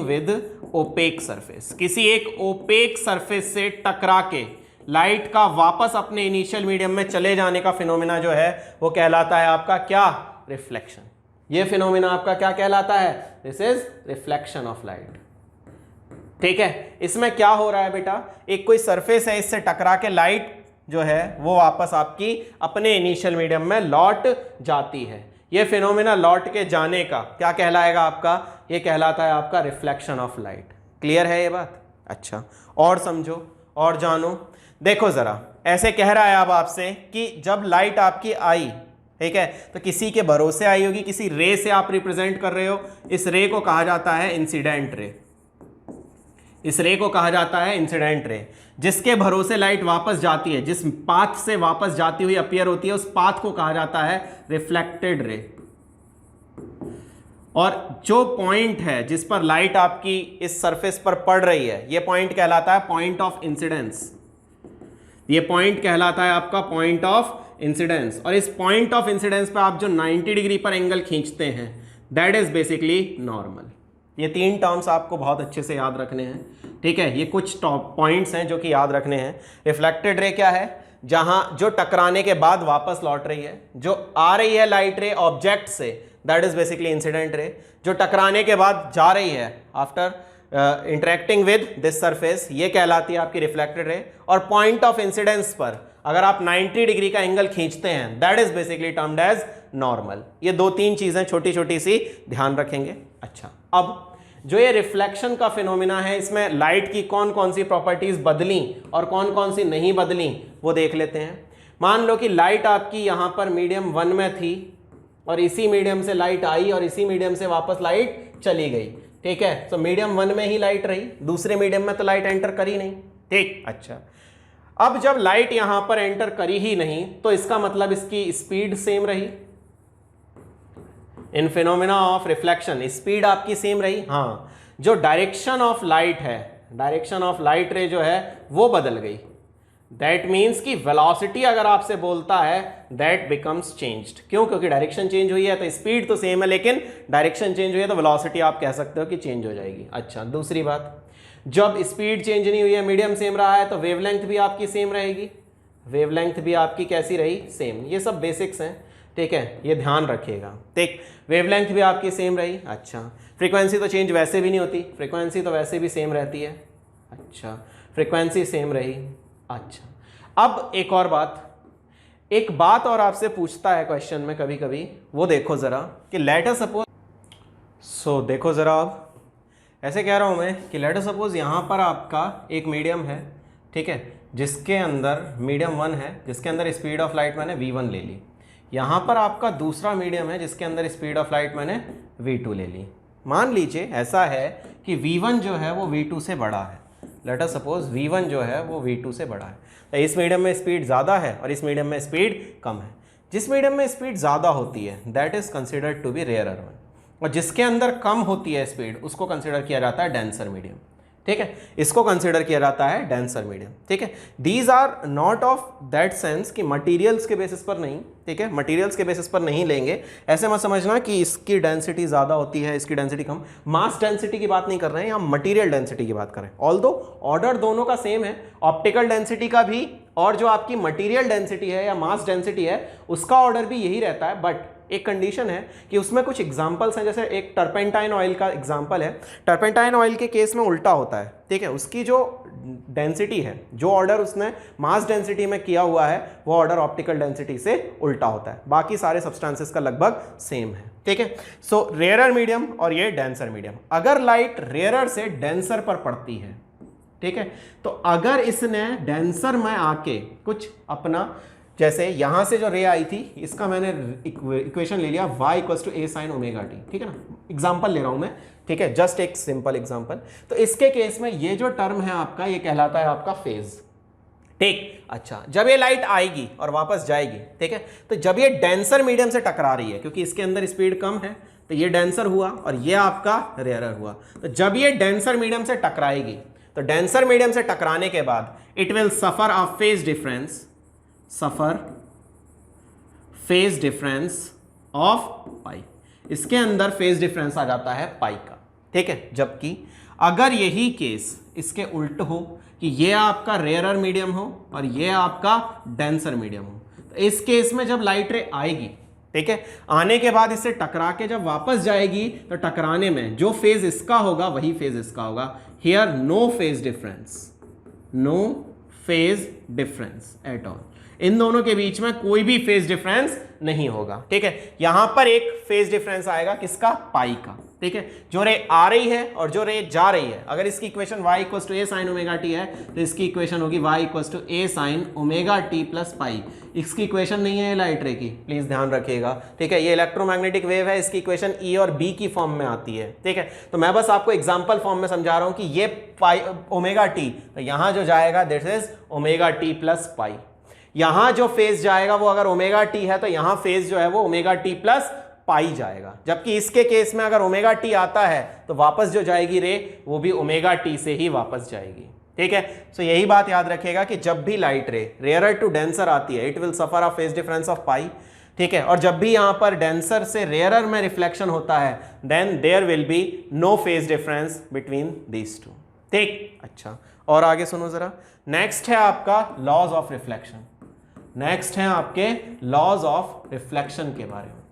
with opaque surface, किसी एक ओपेक सरफेस से टकरा के लाइट का वापस अपने इनिशियल मीडियम में चले जाने का फिनोमिना जो है वो कहलाता है आपका क्या? रिफ्लेक्शन। ये फिनोमिना आपका क्या कहलाता है? This is reflection of light, ठीक है। इसमें क्या हो रहा है बेटा, एक कोई सरफेस है, इससे टकरा के लाइट जो है वो वापस आपकी अपने इनिशियल मीडियम में लौट जाती है। ये फिनोमिना लौट के जाने का क्या कहलाएगा आपका? ये कहलाता है आपका रिफ्लेक्शन ऑफ लाइट। क्लियर है ये बात? अच्छा, और समझो और जानो। देखो जरा, ऐसे कह रहा है अब आपसे कि जब लाइट आपकी आई, ठीक है, तो किसी के भरोसे आई होगी, किसी रे से आप रिप्रेजेंट कर रहे हो। इस रे को कहा जाता है इंसिडेंट रे, इस रे को कहा जाता है इंसिडेंट रे। जिसके भरोसे लाइट वापस जाती है, जिस पाथ से वापस जाती हुई अपीयर होती है, उस पाथ को कहा जाता है रिफ्लेक्टेड रे। और जो पॉइंट है जिस पर लाइट आपकी इस सरफेस पर पड़ रही है, ये पॉइंट कहलाता है पॉइंट ऑफ इंसिडेंस। ये पॉइंट कहलाता है आपका पॉइंट ऑफ इंसिडेंस। और इस पॉइंट ऑफ इंसिडेंस पे आप जो 90 डिग्री पर एंगल खींचते हैं, दैट इज बेसिकली नॉर्मल। ये 3 टर्म्स आपको बहुत अच्छे से याद रखने हैं, ठीक है। ये कुछ टॉप पॉइंट्स हैं जो कि याद रखने हैं। रिफ्लेक्टेड रे क्या है? जहां जो टकराने के बाद वापस लौट रही है, जो आ रही है लाइट रे ऑब्जेक्ट से, that is basically incident ray. जो टकराने के बाद जा रही है after interacting with this surface, ये कहलाती है आपकी रिफ्लेक्टेड रे। और पॉइंट ऑफ इंसिडेंस पर अगर आप 90 डिग्री का एंगल खींचते हैं, that is basically termed as normal. ये 2-3 चीजें छोटी छोटी सी ध्यान रखेंगे। अच्छा, अब जो ये रिफ्लेक्शन का फिनोमिना है, इसमें लाइट की कौन कौन सी प्रॉपर्टीज बदली और कौन कौन सी नहीं बदली, वो देख लेते हैं। मान लो कि लाइट आपकी यहां पर मीडियम 1 में थी और इसी मीडियम से लाइट आई और इसी मीडियम से वापस लाइट चली गई, ठीक है। तो मीडियम 1 में ही लाइट रही, दूसरे मीडियम में तो लाइट एंटर करी नहीं, ठीक। अच्छा, अब जब लाइट यहां पर एंटर करी ही नहीं, तो इसका मतलब इसकी स्पीड सेम रही। In phenomena of reflection speed आपकी सेम रही। हाँ, जो डायरेक्शन ऑफ लाइट है, डायरेक्शन ऑफ लाइट रे जो है वो बदल गई। दैट मीन्स कि वेलोसिटी अगर आपसे बोलता है, दैट बिकम्स चेंज्ड। क्यों? क्योंकि डायरेक्शन चेंज हुई है, तो स्पीड तो सेम है, लेकिन डायरेक्शन चेंज हुई है तो वेलोसिटी आप कह सकते हो कि चेंज हो जाएगी। अच्छा, दूसरी बात, जब स्पीड चेंज नहीं हुई है, मीडियम सेम रहा है, तो वेवलेंथ भी आपकी सेम रहेगी। वेवलेंथ भी आपकी कैसी रही? सेम। ये सब बेसिक्स हैं, ठीक है, ये ध्यान रखिएगा। ठीक, वेवलेंथ भी आपकी सेम रही। अच्छा, फ्रीक्वेंसी तो चेंज वैसे भी नहीं होती, फ्रीक्वेंसी तो वैसे भी सेम रहती है। अच्छा, फ्रीक्वेंसी सेम रही। अच्छा, अब एक और बात, एक बात और आपसे पूछता है क्वेश्चन में कभी कभी, वो देखो ज़रा कि लेट अस सपोज, देखो ज़रा, अब ऐसे कह रहा हूँ मैं कि लेट अस सपोज यहाँ पर आपका एक मीडियम है, ठीक है, जिसके अंदर मीडियम 1 है, जिसके अंदर स्पीड ऑफ लाइट मैंने v1 ले ली। यहाँ पर आपका दूसरा मीडियम है जिसके अंदर स्पीड ऑफ लाइट मैंने v2 ले ली। मान लीजिए ऐसा है कि v1 जो है वो v2 से बड़ा है। लेट अस सपोज v1 जो है वो v2 से बड़ा है। तो इस मीडियम में स्पीड ज़्यादा है और इस मीडियम में स्पीड कम है। जिस मीडियम में स्पीड ज़्यादा होती है, that is considered to be rarer one, और जिसके अंदर कम होती है स्पीड, उसको कंसिडर किया जाता है डेंसर मीडियम। ठीक है, इसको कंसिडर किया जाता है डेंसर मीडियम। ठीक है, these are not of that sense कि मटेरियल्स के बेसिस पर नहीं, ठीक है, मटेरियल्स के बेसिस पर नहीं लेंगे। ऐसे मत समझना कि इसकी डेंसिटी ज़्यादा होती है, इसकी डेंसिटी कम। मास डेंसिटी की बात नहीं कर रहे हैं, हम मटेरियल डेंसिटी की बात कर रहे हैं। ऑल्दो ऑर्डर दोनों का सेम है, ऑप्टिकल डेंसिटी का भी और जो आपकी मटेरियल डेंसिटी है या मास डेंसिटी है उसका ऑर्डर भी यही रहता है। बट एक कंडीशन है कि उसमें कुछ एग्जांपल्स हैं, जैसे एक टर्पेंटाइन ऑयल का एग्जांपल है। टर्पेंटाइन ऑयल के केस में उल्टा होता है, ठीक है, उसकी जो डेंसिटी है, जो ऑर्डर उसने मास डेंसिटी में किया हुआ है, वो ऑर्डर ऑप्टिकल डेंसिटी से उल्टा होता है। बाकी सारे सब्सटेंसेस का लगभग सेम है। ठीक है, सो रेयरर मीडियम और ये डेंसर मीडियम। अगर लाइट रेयरर से डेंसर पर पड़ती है, ठीक है, तो अगर इसने डेंसर में आके कुछ अपना, जैसे यहां से जो रे आई थी, इसका मैंने इक्वेशन ले लिया y = a sin ωt, ठीक है ना, एग्जांपल ले रहा हूं मैं, ठीक है, जस्ट एक सिंपल एग्जांपल। तो इसके केस में ये जो टर्म है आपका, ये कहलाता है आपका फेज। ठीक, अच्छा, जब ये लाइट आएगी और वापस जाएगी, ठीक है, तो जब ये डेंसर मीडियम से टकरा रही है, क्योंकि इसके अंदर स्पीड कम है, तो ये डेंसर हुआ और ये आपका रेयरर हुआ। तो जब ये डेंसर मीडियम से टकराएगी, तो डेंसर मीडियम से टकराने के बाद it will suffer a phase difference, suffer phase difference of pi. इसके अंदर फेज डिफरेंस आ जाता है पाई का। ठीक है, जबकि अगर यही केस इसके उल्ट हो कि ये आपका रेयरर मीडियम हो और ये आपका डेंसर मीडियम हो, तो इस केस में जब लाइट रे आएगी, ठीक है, आने के बाद इससे टकरा के जब वापस जाएगी, तो टकराने में जो फेज इसका होगा वही फेज इसका होगा। Here no phase difference, no phase difference at all. इन दोनों के बीच में कोई भी फेज डिफरेंस नहीं होगा। ठीक है, यहां पर एक फेज डिफरेंस आएगा, किसका? पाई का। ठीक है, जो रे आ रही है और जो रे जा रही है, अगर इसकी equation y = a sin ωt है, तो इसकी इक्वेशन होगी y = a sin ωt plus pi. इसकी इक्वेशन नहीं है लाइट रे की, प्लीज ध्यान रखिएगा। ठीक है, ये इलेक्ट्रोमैग्नेटिक वेव है, इसकी इक्वेशन E और B की फॉर्म में आती है। ठीक है, तो मैं बस आपको एग्जाम्पल फॉर्म में समझा रहा हूं कि ये पाई ωt, तो यहां जो जाएगा this is ωt plus pi. यहां जो फेज जाएगा वो अगर ωt है, तो यहां फेज जो है वो ωt प्लस पाई जाएगा, जबकि इसके केस में अगर ओमेगा टी आता है तो वापस जो जाएगी रे वो भी ओमेगा टी से ही वापस जाएगी। ठीक है, सो यही बात याद रखिएगा कि जब भी लाइट रे रेयरर टू डेंसर आती है it will suffer a phase difference of pi. ठीक है, और जब भी यहां पर डेंसर से रेयरर में रिफ्लेक्शन होता है then there will be no phase difference between these two. ठीक, अच्छा और आगे सुनो जरा। नेक्स्ट है आपका लॉज ऑफ रिफ्लेक्शन। नेक्स्ट है आपके लॉज ऑफ रिफ्लेक्शन के बारे में।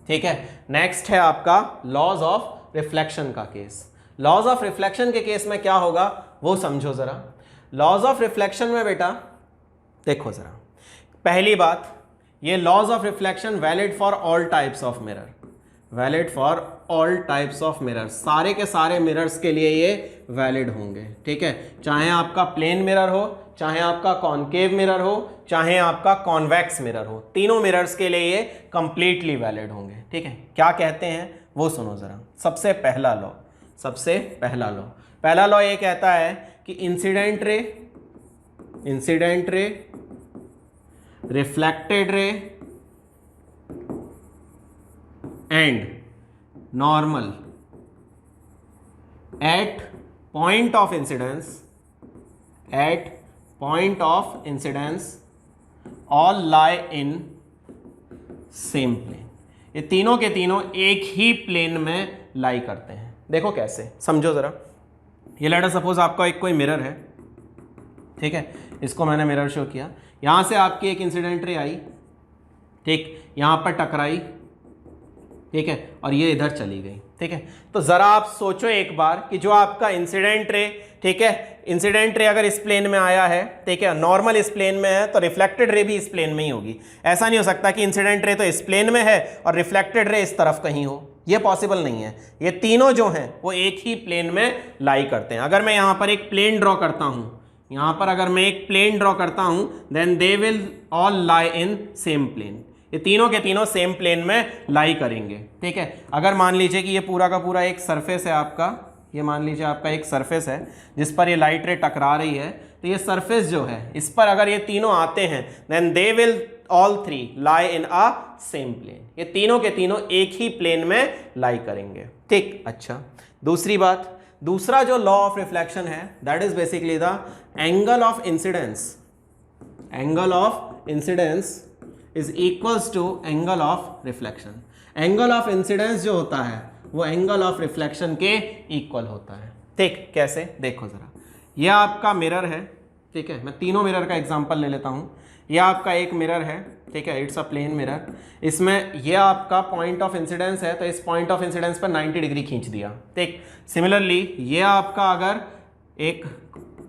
ठीक है, नेक्स्ट है आपका लॉज ऑफ रिफ्लेक्शन का केस। लॉज ऑफ रिफ्लेक्शन के केस में क्या होगा वो समझो जरा। लॉज ऑफ रिफ्लेक्शन में बेटा देखो जरा, पहली बात ये laws of reflection valid for all types of mirror, valid for all types of mirror, सारे के सारे मिरर्स के लिए ये वैलिड होंगे। ठीक है, चाहे आपका प्लेन मिरर हो, चाहे आपका कॉनकेव मिरर हो, चाहे आपका कॉन्वेक्स मिरर हो, तीनों मिरर्स के लिए ये कंप्लीटली वैलिड होंगे। ठीक है, क्या कहते हैं वो सुनो जरा। सबसे पहला लॉ, सबसे पहला लॉ, पहला लॉ ये कहता है कि incident ray, incident ray, reflected ray and normal at point of incidence, at point of incidence all lie in same plane. ये तीनों के तीनों एक ही प्लेन में लाई करते हैं। देखो कैसे, समझो जरा। ये लेट अस सपोज आपका एक कोई मिरर है, ठीक है, इसको मैंने मिरर शो किया, यहां से आपकी एक इंसिडेंट रे आई, ठीक, यहां पर टकराई, ठीक है, और ये इधर चली गई। ठीक है, तो जरा आप सोचो एक बार कि जो आपका इंसिडेंट रे, ठीक है, इंसिडेंट रे अगर इस प्लेन में आया है, ठीक है, नॉर्मल इस प्लेन में है, तो रिफ्लेक्टेड रे भी इस प्लेन में ही होगी। ऐसा नहीं हो सकता कि इंसिडेंट रे तो इस प्लेन में है और रिफ्लेक्टेड रे इस तरफ कहीं हो, ये पॉसिबल नहीं है। ये तीनों जो हैं वो एक ही प्लेन में लाई करते हैं। अगर मैं यहाँ पर एक प्लेन ड्रॉ करता हूँ, यहाँ पर अगर मैं एक प्लेन ड्रॉ करता हूँ then they will all lie in same plane. ये तीनों के तीनों सेम प्लेन में लाई करेंगे। ठीक है, अगर मान लीजिए कि ये पूरा का पूरा एक सरफेस है आपका, ये मान लीजिए आपका एक सरफेस है जिस पर ये लाइट रे टकरा रही है, तो ये सरफेस जो है इस पर अगर ये तीनों आते हैं then they will all three lie in a same plane. ये तीनों के तीनों एक ही प्लेन में लाई करेंगे। ठीक, अच्छा दूसरी बात, दूसरा जो लॉ ऑफ रिफ्लेक्शन है that is basically the angle of incidence. Angle of incidence is equals to angle of reflection. Angle of incidence जो होता है वो एंगल ऑफ रिफ्लेक्शन के इक्वल होता है। ठीक, कैसे देखो जरा। ये आपका मिरर है, ठीक है, मैं तीनों मिरर का एग्जांपल ले लेता हूँ। ये आपका एक मिरर है, ठीक है, इट्स अ प्लेन मिरर। इसमें ये आपका पॉइंट ऑफ इंसिडेंस है, तो इस पॉइंट ऑफ इंसिडेंस पर 90 डिग्री खींच दिया। ठीक, सिमिलरली ये आपका अगर एक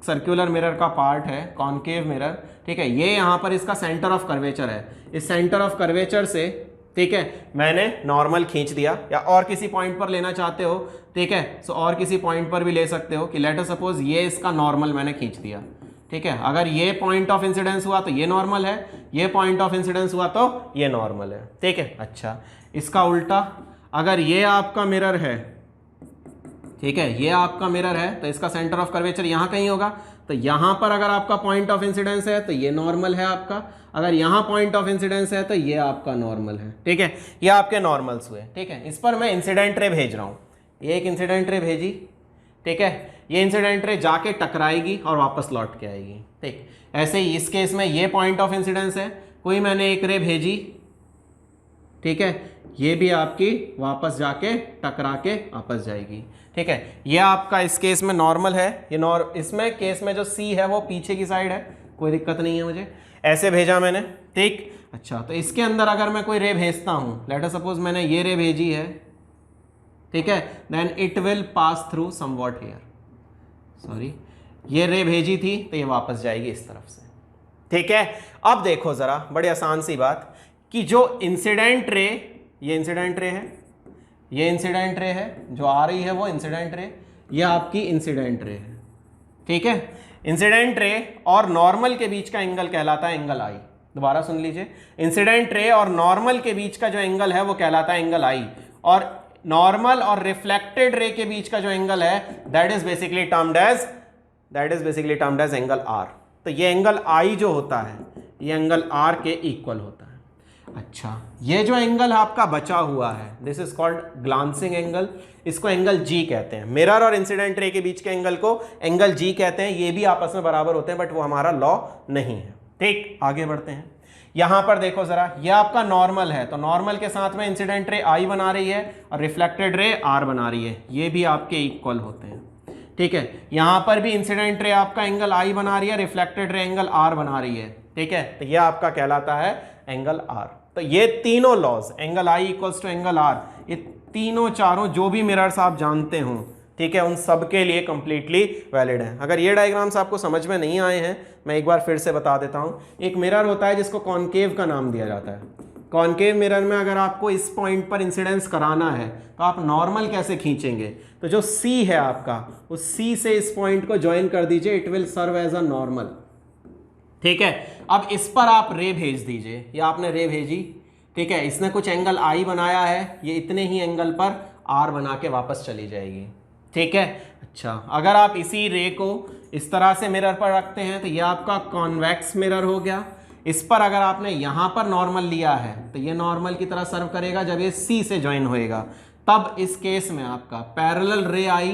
सर्कुलर मिरर का पार्ट है, कॉनकेव मिरर, ठीक है, ये यहाँ पर इसका सेंटर ऑफ कर्वेचर है। इस सेंटर ऑफ कर्वेचर से, ठीक है, मैंने नॉर्मल खींच दिया, या और किसी पॉइंट पर लेना चाहते हो, ठीक है, सो और किसी पॉइंट पर भी ले सकते हो कि लेट अस सपोज ये इसका नॉर्मल मैंने खींच दिया। ठीक है, अगर ये पॉइंट ऑफ इंसिडेंस हुआ तो ये नॉर्मल है, ये पॉइंट ऑफ इंसिडेंस हुआ तो ये नॉर्मल है। ठीक है, अच्छा इसका उल्टा, अगर ये आपका मिरर है, ठीक है, ये आपका मिरर है, तो इसका सेंटर ऑफ कर्वेचर यहाँ कहीं होगा, तो यहाँ पर अगर आपका पॉइंट ऑफ इंसिडेंस है तो ये नॉर्मल है आपका, अगर यहाँ पॉइंट ऑफ इंसिडेंस है तो ये आपका नॉर्मल है। ठीक है, ये आपके नॉर्मल्स हुए। ठीक है, इस पर मैं इंसिडेंट रे भेज रहा हूँ, ये एक इंसिडेंट रे भेजी, ठीक है, ये इंसिडेंट रे जाके टकराएगी और वापस लौट के आएगी। ठीक, ऐसे ही इस केस में ये पॉइंट ऑफ इंसिडेंस है, कोई मैंने एक रे भेजी, ठीक है, ये भी आपकी वापस जाके टकरा के वापस जाएगी। ठीक है, ये आपका इस केस में नॉर्मल है, ये इसमें केस में जो सी है वो पीछे की साइड है, कोई दिक्कत नहीं है मुझे, ऐसे भेजा मैंने। ठीक, अच्छा तो इसके अंदर अगर मैं कोई रे भेजता हूँ, लेट अस सपोज मैंने ये रे भेजी है, ठीक है, then it will pass through somewhat here, sorry ये रे भेजी थी तो ये वापस जाएगी इस तरफ से। ठीक है, अब देखो जरा बड़ी आसान सी बात कि जो इंसिडेंट रे, ये इंसिडेंट रे है, ये इंसिडेंट रे है, जो आ रही है वो इंसिडेंट रे, ये आपकी इंसिडेंट रे है। ठीक है, इंसिडेंट रे और नॉर्मल के बीच का एंगल कहलाता है एंगल आई। दोबारा सुन लीजिए, इंसिडेंट रे और नॉर्मल के बीच का जो एंगल है वो कहलाता है एंगल आई, और नॉर्मल और रिफ्लेक्टेड रे के बीच का जो एंगल है that is basically termed as angle R. तो ये एंगल आई जो होता है ये एंगल आर के इक्वल होता है। अच्छा, ये जो एंगल आपका बचा हुआ है this is called glancing angle, इसको एंगल जी कहते हैं। मिरर और इंसिडेंट रे के बीच के एंगल को एंगल जी कहते हैं। ये भी आपस में बराबर होते हैं बट वो हमारा लॉ नहीं है। ठीक, आगे बढ़ते हैं। यहां पर देखो जरा, ये आपका नॉर्मल है तो नॉर्मल के साथ में इंसिडेंट रे आई बना रही है और रिफ्लेक्टेड रे आर बना रही है, ये भी आपके इक्वल होते हैं। ठीक है, यहां पर भी इंसिडेंट रे आपका एंगल आई बना रही है, रिफ्लेक्टेड रे एंगल आर बना रही है। ठीक है, तो ये आपका कहलाता है एंगल आर। तो ये तीनों laws, angle I equals to angle R, ये तीनों चारों जो भी मिरर्स आप जानते हो, ठीक है, उन सब के लिए कंप्लीटली वैलिड है। अगर ये डायग्राम्स आपको समझ में नहीं आए हैं, मैं एक बार फिर से बता देता हूँ। एक मिरर होता है जिसको कॉनकेव का नाम दिया जाता है। कॉनकेव मिरर में अगर आपको इस पॉइंट पर इंसिडेंस कराना है तो आप नॉर्मल कैसे खींचेंगे, तो जो सी है आपका, उस सी से इस पॉइंट को ज्वाइन कर दीजिए, it will serve as a normal. ठीक है, अब इस पर आप रे भेज दीजिए, ये आपने रे भेजी। ठीक है, इसने कुछ एंगल आई बनाया है, ये इतने ही एंगल पर आर बना के वापस चली जाएगी। ठीक है, अच्छा, अगर आप इसी रे को इस तरह से मिरर पर रखते हैं तो ये आपका कॉन्वेक्स मिरर हो गया। इस पर अगर आपने यहाँ पर नॉर्मल लिया है तो ये नॉर्मल की तरह सर्व करेगा। जब ये सी से ज्वाइन होएगा तब इस केस में आपका पैरेलल रे आई।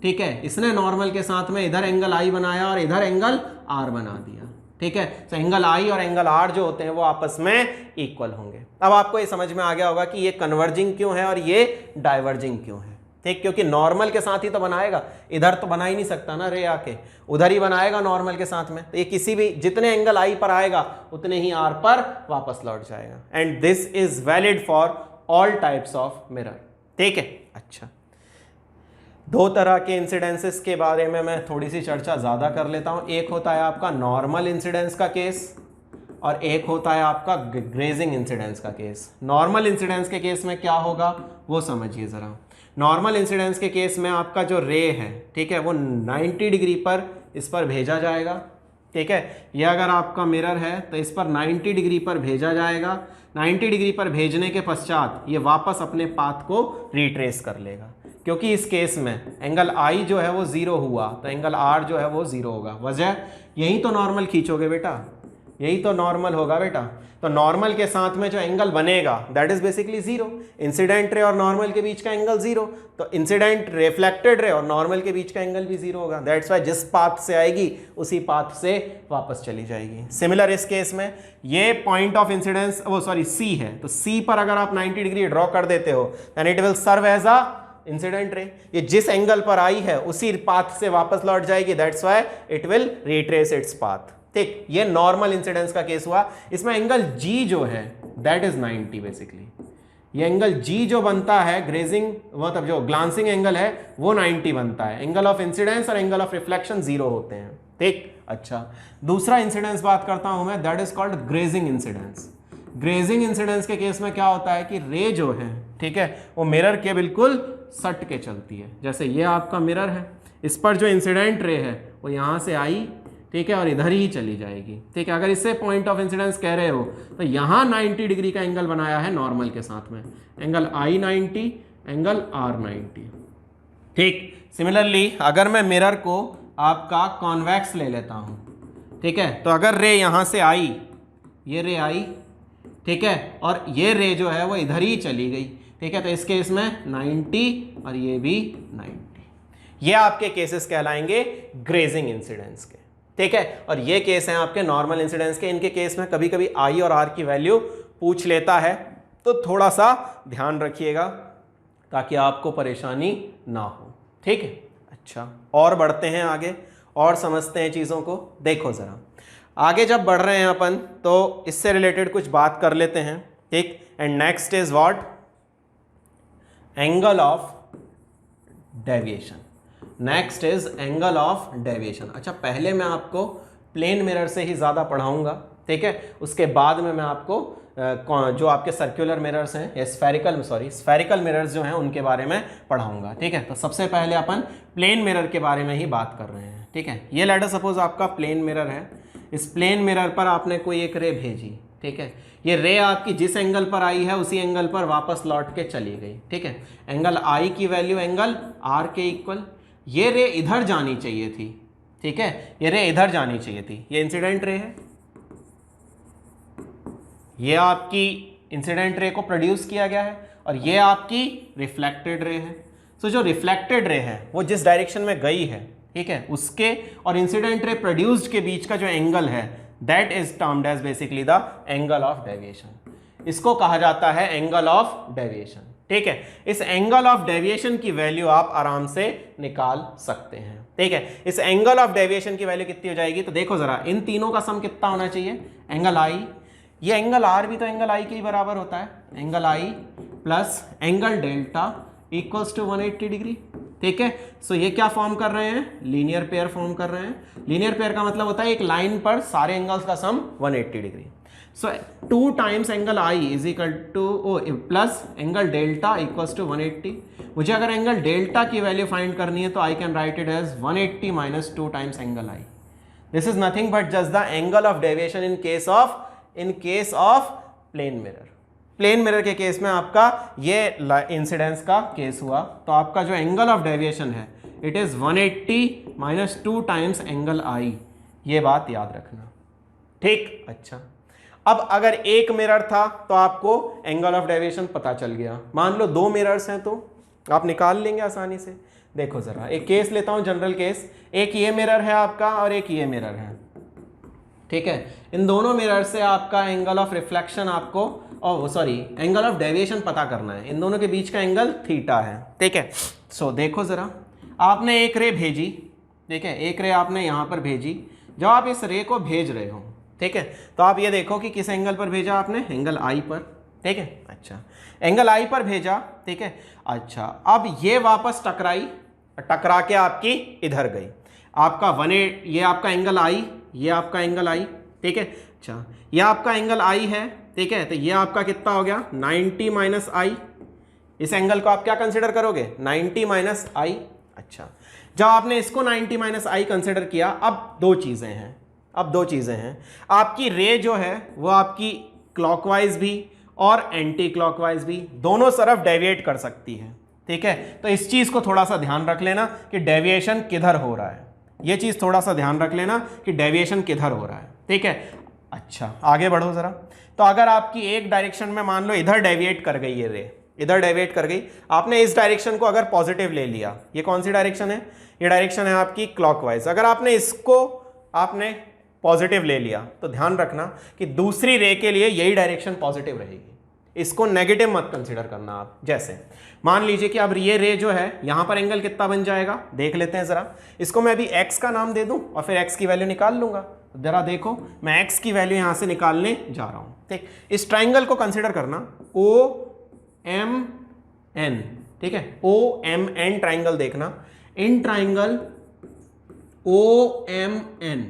ठीक है, इसने नॉर्मल के साथ में इधर एंगल आई बनाया और इधर एंगल आर बना दिया। ठीक है, तो एंगल आई और एंगल आर जो होते हैं वो आपस में इक्वल होंगे। अब आपको ये समझ में आ गया होगा कि ये कन्वर्जिंग क्यों है और ये डाइवर्जिंग क्यों है। ठीक, क्योंकि नॉर्मल के साथ ही तो बनाएगा, इधर तो बना ही नहीं सकता ना रे आके, उधर ही बनाएगा नॉर्मल के साथ में। तो ये किसी भी जितने एंगल आई पर आएगा उतने ही आर पर वापस लौट जाएगा। And this is valid for all types of mirror. ठीक है, अच्छा, दो तरह के इंसिडेंसेस के बारे में मैं थोड़ी सी चर्चा ज़्यादा कर लेता हूँ। एक होता है आपका नॉर्मल इंसिडेंस का केस और एक होता है आपका ग्रेजिंग इंसिडेंस का केस। नॉर्मल इंसिडेंस के केस में क्या होगा वो समझिए ज़रा। नॉर्मल इंसिडेंस के केस में आपका जो रे है, ठीक है, वो 90 डिग्री पर इस पर भेजा जाएगा। ठीक है, ये अगर आपका मिरर है तो इस पर 90 डिग्री पर भेजा जाएगा। 90 डिग्री पर भेजने के पश्चात ये वापस अपने पाथ को रिट्रेस कर लेगा, क्योंकि इस केस में एंगल आई जो है वो 0 हुआ तो एंगल आर जो है वो 0 होगा। वजह यही तो नॉर्मल खींचोगे बेटा, यही तो नॉर्मल होगा बेटा। तो नॉर्मल के साथ में जो एंगल बनेगा that is basically 0। Incident ray और नॉर्मल के बीच का एंगल 0, तो इंसिडेंट रिफ्लेक्टेड रे और नॉर्मल के बीच का एंगल भी 0 होगा। दैट्स वाई जिस पाथ से आएगी उसी पाथ से वापस चली जाएगी। सिमिलर इस केस में ये पॉइंट ऑफ इंसिडेंस वो सॉरी सी है, तो सी पर अगर आप 90 डिग्री ड्रॉ कर देते हो then it will serve as a incident ray. ये जिस एंगल पर आई है उसी पाथ से वापस लौट जाएगी। That's why it will retrace its path. ठीक, ये नॉर्मल इंसिडेंस का केस हुआ। इसमें एंगल जी जो है दैट इज 90 बेसिकली। ये एंगल जी जो बनता है ग्रेजिंग मतलब जो ग्लांसिंग एंगल है वो 90 बनता है। एंगल ऑफ इंसिडेंस और एंगल ऑफ रिफ्लेक्शन 0 होते हैं। ठीक, अच्छा, दूसरा इंसिडेंस बात करता हूं मैं, that is called grazing incidence. Grazing incidence के केस में क्या होता है कि रे जो है, ठीक है, वो मिरर के बिल्कुल सट के चलती है। जैसे ये आपका मिरर है, इस पर जो इंसिडेंट रे है वो यहाँ से आई, ठीक है, और इधर ही चली जाएगी। ठीक है, अगर इससे पॉइंट ऑफ इंसिडेंस कह रहे हो तो यहाँ 90 डिग्री का एंगल बनाया है नॉर्मल के साथ में, एंगल आई 90, एंगल आर 90। ठीक, सिमिलरली अगर मैं मिरर को आपका कॉन्वेक्स ले लेता हूँ, ठीक है, तो अगर रे यहाँ से आई, ये रे आई, ठीक है, और ये रे जो है वो इधर ही चली गई। ठीक है, तो इस केस में 90 और ये भी 90, ये आपके केसेस कहलाएंगे ग्रेजिंग इंसिडेंस के। ठीक है, और ये केस हैं आपके नॉर्मल इंसिडेंस के। इनके केस में कभी कभी आई और आर की वैल्यू पूछ लेता है, तो थोड़ा सा ध्यान रखिएगा ताकि आपको परेशानी ना हो। ठीक है, अच्छा, और बढ़ते हैं आगे और समझते हैं चीज़ों को। देखो ज़रा, आगे जब बढ़ रहे हैं अपन तो इससे रिलेटेड कुछ बात कर लेते हैं। ठीक, and next is what, angle of deviation. Next is angle of deviation. अच्छा, पहले मैं आपको प्लेन मिरर से ही ज़्यादा पढ़ाऊंगा। ठीक है, उसके बाद में मैं आपको जो आपके सर्कुलर मिरर्स हैं या स्फेरिकल मिरर्स जो हैं उनके बारे में पढ़ाऊंगा। ठीक है, तो सबसे पहले अपन प्लेन मिरर के बारे में ही बात कर रहे हैं। ठीक है, ये लेट अस सपोज आपका प्लेन मिरर है। इस प्लेन मिरर पर आपने कोई एक रे भेजी। ठीक है, ये रे आपकी जिस एंगल पर आई है उसी एंगल पर वापस लौट के चली गई। ठीक है, एंगल आई की वैल्यू एंगल आर के इक्वल। ये रे इधर जानी चाहिए थी। ठीक है, ये रे इधर जानी चाहिए थी। ये इंसिडेंट रे है, ये आपकी इंसिडेंट रे को प्रोड्यूस किया गया है और ये आपकी रिफ्लेक्टेड रे है। सो जो रिफ्लेक्टेड रे है वो जिस डायरेक्शन में गई है, ठीक है, उसके और इंसिडेंट रे प्रोड्यूस्ड के बीच का जो एंगल है that is termed as basically the angle of deviation. इसको कहा जाता है एंगल ऑफ डेविएशन, ठीक है। इस एंगल ऑफ डेविएशन की वैल्यू आप आराम से निकाल सकते हैं, ठीक है। इस एंगल ऑफ डेविएशन की वैल्यू कितनी हो जाएगी, तो देखो जरा इन तीनों का सम कितना होना चाहिए, एंगल आई, ये एंगल आर भी तो एंगल आई के ही बराबर होता है, angle I plus angle delta equals to 180 degree, ठीक है। सो ये क्या फॉर्म कर रहे हैं, लीनियर पेयर फॉर्म कर रहे हैं। लीनियर पेयर का मतलब होता है एक लाइन पर सारे एंगल्स का sum 180 degree. So 2 times angle I is equal to plus angle delta equals to 180। मुझे अगर एंगल डेल्टा की वैल्यू फाइंड करनी है तो I can write it as 180 minus 2 times angle I. This is nothing but just the angle of deviation in case of plane mirror. Plane mirror के case में आपका ये इंसिडेंस का case हुआ, तो आपका जो एंगल ऑफ डेविएशन है it is 180 minus 2 times angle I, ये बात याद रखना, ठीक। अच्छा, अब अगर एक मिरर था तो आपको एंगल ऑफ डेविएशन पता चल गया। मान लो 2 मिरर्स हैं तो आप निकाल लेंगे आसानी से। देखो जरा एक केस लेता हूं, जनरल केस, एक ये मिरर है आपका और एक ये मिरर है, ठीक है। इन दोनों मिरर से आपका एंगल ऑफ रिफ्लेक्शन आपको एंगल ऑफ डेविएशन पता करना है। इन दोनों के बीच का एंगल थीटा है, ठीक है। सो देखो जरा, आपने एक रे भेजी, ठीक है, एक रे आपने यहाँ पर भेजी। जब आप इस रे को भेज रहे हो, ठीक है, तो आप ये देखो कि किस एंगल पर भेजा आपने, एंगल आई पर, ठीक है। अच्छा, एंगल आई पर भेजा, ठीक है। अच्छा, अब ये वापस टकरा के आपकी इधर गई, आपका 180, ये आपका एंगल आई, ये आपका एंगल आई, ठीक है। अच्छा, ये आपका एंगल आई है, ठीक है, तो ये आपका कितना हो गया 90 माइनस आई। इस एंगल को आप क्या कंसिडर करोगे, 90 माइनस आई। अच्छा, जब आपने इसको 90 माइनस आई कंसिडर किया, अब दो चीज़ें हैं, आपकी रे जो है वो आपकी क्लॉकवाइज भी और एंटी क्लॉकवाइज भी दोनों तरफ डेविएट कर सकती है, ठीक है। तो इस चीज़ को थोड़ा सा ध्यान रख लेना कि डेविएशन किधर हो रहा है, ये चीज़ थोड़ा सा ध्यान रख लेना कि डेविएशन किधर हो रहा है, ठीक है। अच्छा, आगे बढ़ो ज़रा। तो अगर आपकी एक डायरेक्शन में मान लो इधर डेविएट कर गई ये रे, इधर डेविएट कर गई, आपने इस डायरेक्शन को अगर पॉजिटिव ले लिया, ये कौन सी डायरेक्शन है, ये डायरेक्शन है आपकी क्लॉकवाइज। अगर आपने इसको पॉजिटिव ले लिया तो ध्यान रखना कि दूसरी रे के लिए यही डायरेक्शन पॉजिटिव रहेगी, इसको नेगेटिव मत कंसीडर करना आप। जैसे मान लीजिए कि अब ये रे जो है यहाँ पर एंगल कितना बन जाएगा, देख लेते हैं ज़रा। इसको मैं अभी x का नाम दे दूँ और फिर x की वैल्यू निकाल लूँगा। ज़रा देखो, मैं x की वैल्यू यहाँ से निकालने जा रहा हूँ, ठीक। इस ट्राइंगल को कंसिडर करना OMN, ठीक है, OMN ट्राइंगल देखना। इन ट्राइंगल OMN,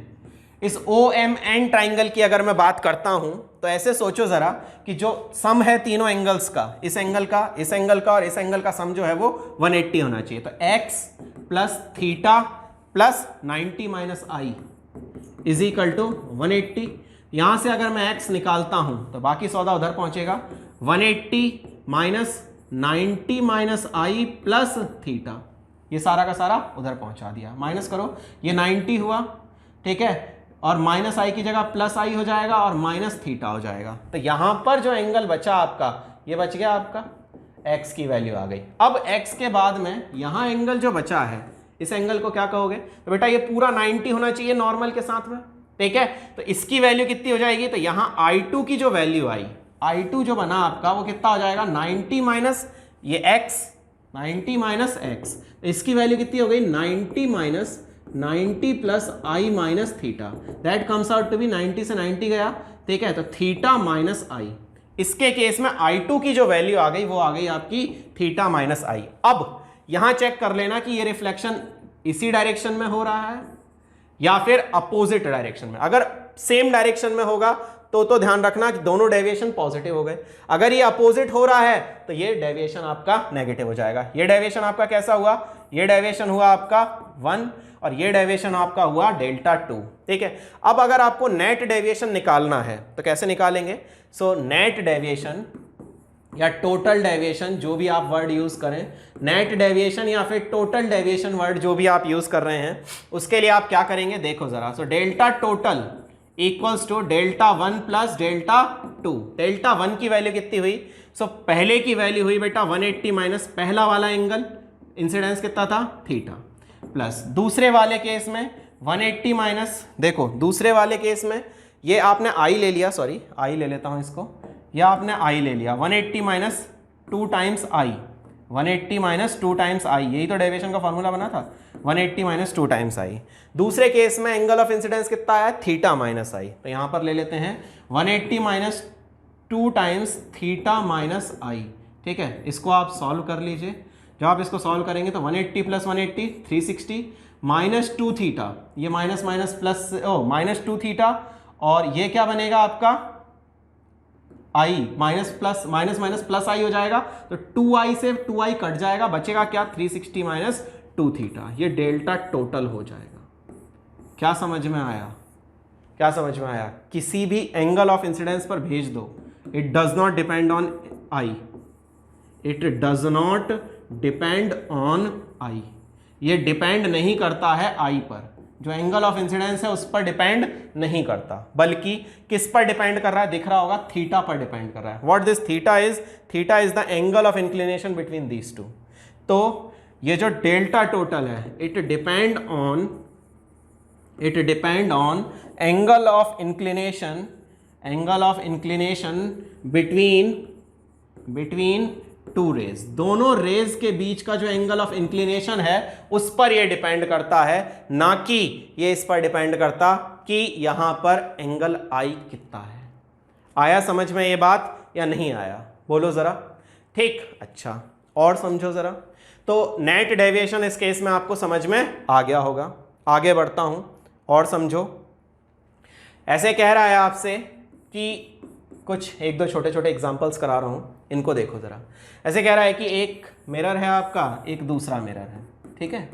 इस OMN ट्राइंगल की अगर मैं बात करता हूं तो ऐसे सोचो जरा कि जो सम है तीनों एंगल्स का, इस एंगल का, इस एंगल का और इस एंगल का सम जो है वो 180 होना चाहिए। तो x plus theta plus 90 minus I is equal to 180। यहां से अगर मैं x निकालता हूं तो बाकी सौदा उधर पहुंचेगा, 180 माइनस 90 माइनस आई प्लस थीटा, ये सारा का सारा उधर पहुंचा दिया। माइनस करो, ये 90 हुआ, ठीक है, और माइनस आई की जगह प्लस आई हो जाएगा और माइनस थीटा हो जाएगा। तो यहां पर जो एंगल बचा आपका, ये बच गया आपका, x की वैल्यू आ गई। अब x के बाद में यहां एंगल जो बचा है, इस एंगल को क्या कहोगे, तो बेटा ये पूरा 90 होना चाहिए नॉर्मल के साथ में, ठीक है। तो इसकी वैल्यू कितनी हो जाएगी, तो यहां I2 की जो वैल्यू आई, I2 जो बना आपका वो कितना हो जाएगा, 90 माइनस ये x, 90 माइनस x, इसकी वैल्यू कितनी हो गई, 90 minus 90 plus I minus theta, that comes out to be 90 से 90 गया, ठीक है, तो थीटा माइनस आई। इसके केस में I2 की जो वैल्यू आ गई वो आ गई आपकी थीटा माइनस आई। अब यहां चेक कर लेना कि ये रिफ्लेक्शन इसी डायरेक्शन में हो रहा है या फिर अपोजिट डायरेक्शन में। अगर सेम डायरेक्शन में होगा तो ध्यान रखना कि दोनों डेविएशन पॉजिटिव हो गए। अगर ये अपोजिट हो रहा है तो ये डेविएशन आपका नेगेटिव हो जाएगा। ये डेविएशन आपका कैसा हुआ, ये डेविएशन हुआ आपका 1 और ये डेविएशन आपका हुआ डेल्टा 2, ठीक है। अब अगर आपको नेट डेविएशन निकालना है तो कैसे निकालेंगे, सो नेट डेविएशन या टोटल डेविएशन, जो भी आप वर्ड यूज करें, नेट डेविएशन या फिर टोटल डेविएशन वर्ड जो भी आप यूज कर रहे हैं, उसके लिए आप क्या करेंगे, देखो जरा। So delta total equals to delta 1 plus delta 2। Delta 1 की वैल्यू कितनी हुई? सो पहले की वैल्यू हुई बेटा 180 माइनस पहला वाला एंगल इंसिडेंस कितना था? थीटा, प्लस दूसरे वाले केस में 180 माइनस, देखो दूसरे वाले केस में ये आपने आई ले लिया, सॉरी आई ले लेता हूं इसको, या आपने आई ले लिया 180 minus 2 times I, 180 minus 2 times I, यही तो डेरिवेशन का फॉर्मूला बना था, 180 माइनस 2 टाइम्स आई। दूसरे केस में एंगल ऑफ इंसिडेंस कितना आया? थीटा माइनस आई, तो यहां पर ले लेते हैं 180 माइनस 2 टाइम्स थीटा माइनस आई। ठीक है, इसको आप सॉल्व कर लीजिए। जब आप इसको सॉल्व करेंगे तो 180 प्लस 180 360 माइनस 2 थीटा, ये minus minus plus minus 2 theta, और ये क्या बनेगा आपका I, minus plus minus minus plus I हो जाएगा, तो 2i से 2i कट जाएगा, बचेगा क्या? 360 माइनस 2 थीटा, ये डेल्टा टोटल हो जाएगा। क्या समझ में आया? क्या समझ में आया? किसी भी एंगल ऑफ इंसिडेंस पर भेज दो, it does not depend on I, it does not depend on I, ये डिपेंड नहीं करता है आई पर, जो एंगल ऑफ इंसिडेंस है उस पर डिपेंड नहीं करता, बल्कि किस पर डिपेंड कर रहा है? दिख रहा होगा, थीटा पर डिपेंड कर रहा है। What this theta is? Theta is the angle of inclination between these two. तो ये जो डेल्टा टोटल है, it depend on angle of inclination between two rays, दोनों रेज के बीच का जो एंगल ऑफ इंक्लिनेशन है उस पर यह डिपेंड करता है, ना कि ये इस पर डिपेंड करता कि यहां पर एंगल आई कितना है। आया समझ में ये बात या नहीं आया? बोलो जरा। ठीक, अच्छा और समझो जरा। तो नेट डेविएशन इस केस में आपको समझ में आ गया होगा। आगे बढ़ता हूं और समझो। ऐसे कह रहा है आपसे कि कुछ एक दो छोटे छोटे एग्जांपल्स करा रहा हूं, इनको देखो जरा। ऐसे कह रहा है कि एक मिरर है आपका, एक दूसरा मिरर है, ठीक है,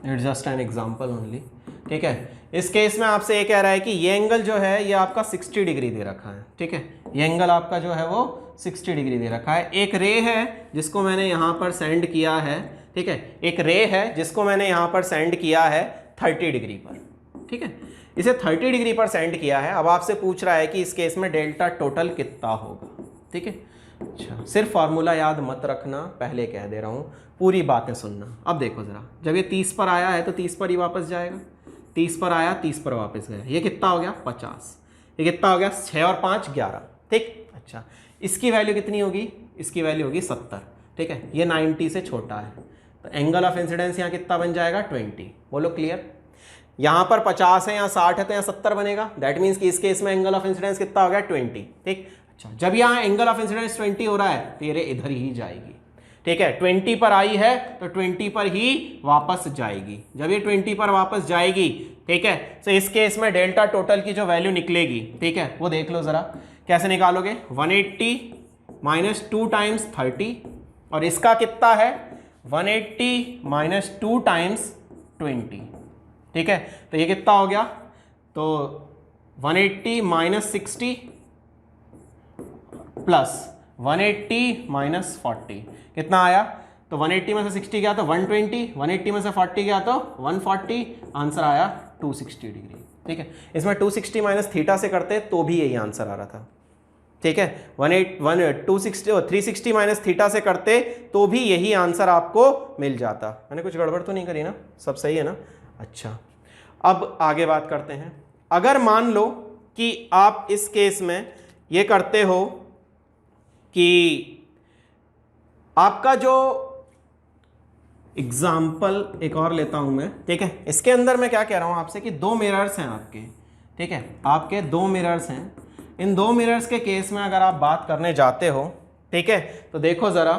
it's just an example only. ठीक है, इस केस में आपसे ये कह रहा है कि ये एंगल जो है ये आपका 60 डिग्री दे रखा है। ठीक है, ये एंगल आपका जो है वो 60 डिग्री दे रखा है। एक रे है जिसको मैंने यहाँ पर सेंड किया है, ठीक है, एक रे है जिसको मैंने यहाँ पर सेंड किया है 30 डिग्री पर। ठीक है, इसे 30 डिग्री पर सेंड किया है। अब आपसे पूछ रहा है कि इस केस में डेल्टा टोटल कितना होगा। ठीक है, अच्छा सिर्फ फार्मूला याद मत रखना, पहले कह दे रहा हूँ, पूरी बातें सुनना। अब देखो ज़रा, जब ये 30 पर आया है तो 30 पर ही वापस जाएगा, 30 पर आया 30 पर वापस गया, ये कितना हो गया 50, ये कितना हो गया 6 और 5 11। ठीक, अच्छा इसकी वैल्यू कितनी होगी? इसकी वैल्यू होगी 70। ठीक है, ये 90 से छोटा है, तो एंगल ऑफ इंसिडेंस यहाँ कितना बन जाएगा 20। बोलो क्लियर? यहाँ पर 50 है, यहाँ 60 है, तो यहाँ 70 बनेगा। दैट मीन्स कि इस केस में एंगल ऑफ इंसिडेंस कितना हो गया 20। ठीक, अच्छा जब यहाँ एंगल ऑफ इंसिडेंस 20 हो रहा है तो ये इधर ही जाएगी। ठीक है, 20 पर आई है तो 20 पर ही वापस जाएगी। जब ये 20 पर वापस जाएगी, ठीक है, तो इस केस में डेल्टा टोटल की जो वैल्यू निकलेगी, ठीक है, वो देख लो जरा, कैसे निकालोगे? 180 माइनस 2 टाइम्स 30, और इसका कितना है 180 माइनस 2 टाइम्स 20। ठीक है, तो ये कितना हो गया? तो 180 माइनस 60 प्लस 180 माइनस 40 कितना आया? तो 180 में से 60 गया तो 120, 180 में से 40 गया तो 140, आंसर आया 260 डिग्री। ठीक है, इसमें 260 माइनस थीटा से करते तो भी यही आंसर आ रहा था। ठीक है, 360 माइनस थीटा से करते तो भी यही आंसर आपको मिल जाता। मैंने कुछ गड़बड़ तो नहीं करी ना? सब सही है ना? अच्छा, अब आगे बात करते हैं। अगर मान लो कि आप इस केस में ये करते हो कि आपका जो एग्जाम्पल एक और लेता हूं मैं, ठीक है, इसके अंदर मैं क्या कह रहा हूं आपसे कि 2 मिरर्स हैं आपके, ठीक है, आपके 2 मिरर्स हैं। इन 2 मिरर्स के केस में अगर आप बात करने जाते हो, ठीक है, तो देखो जरा,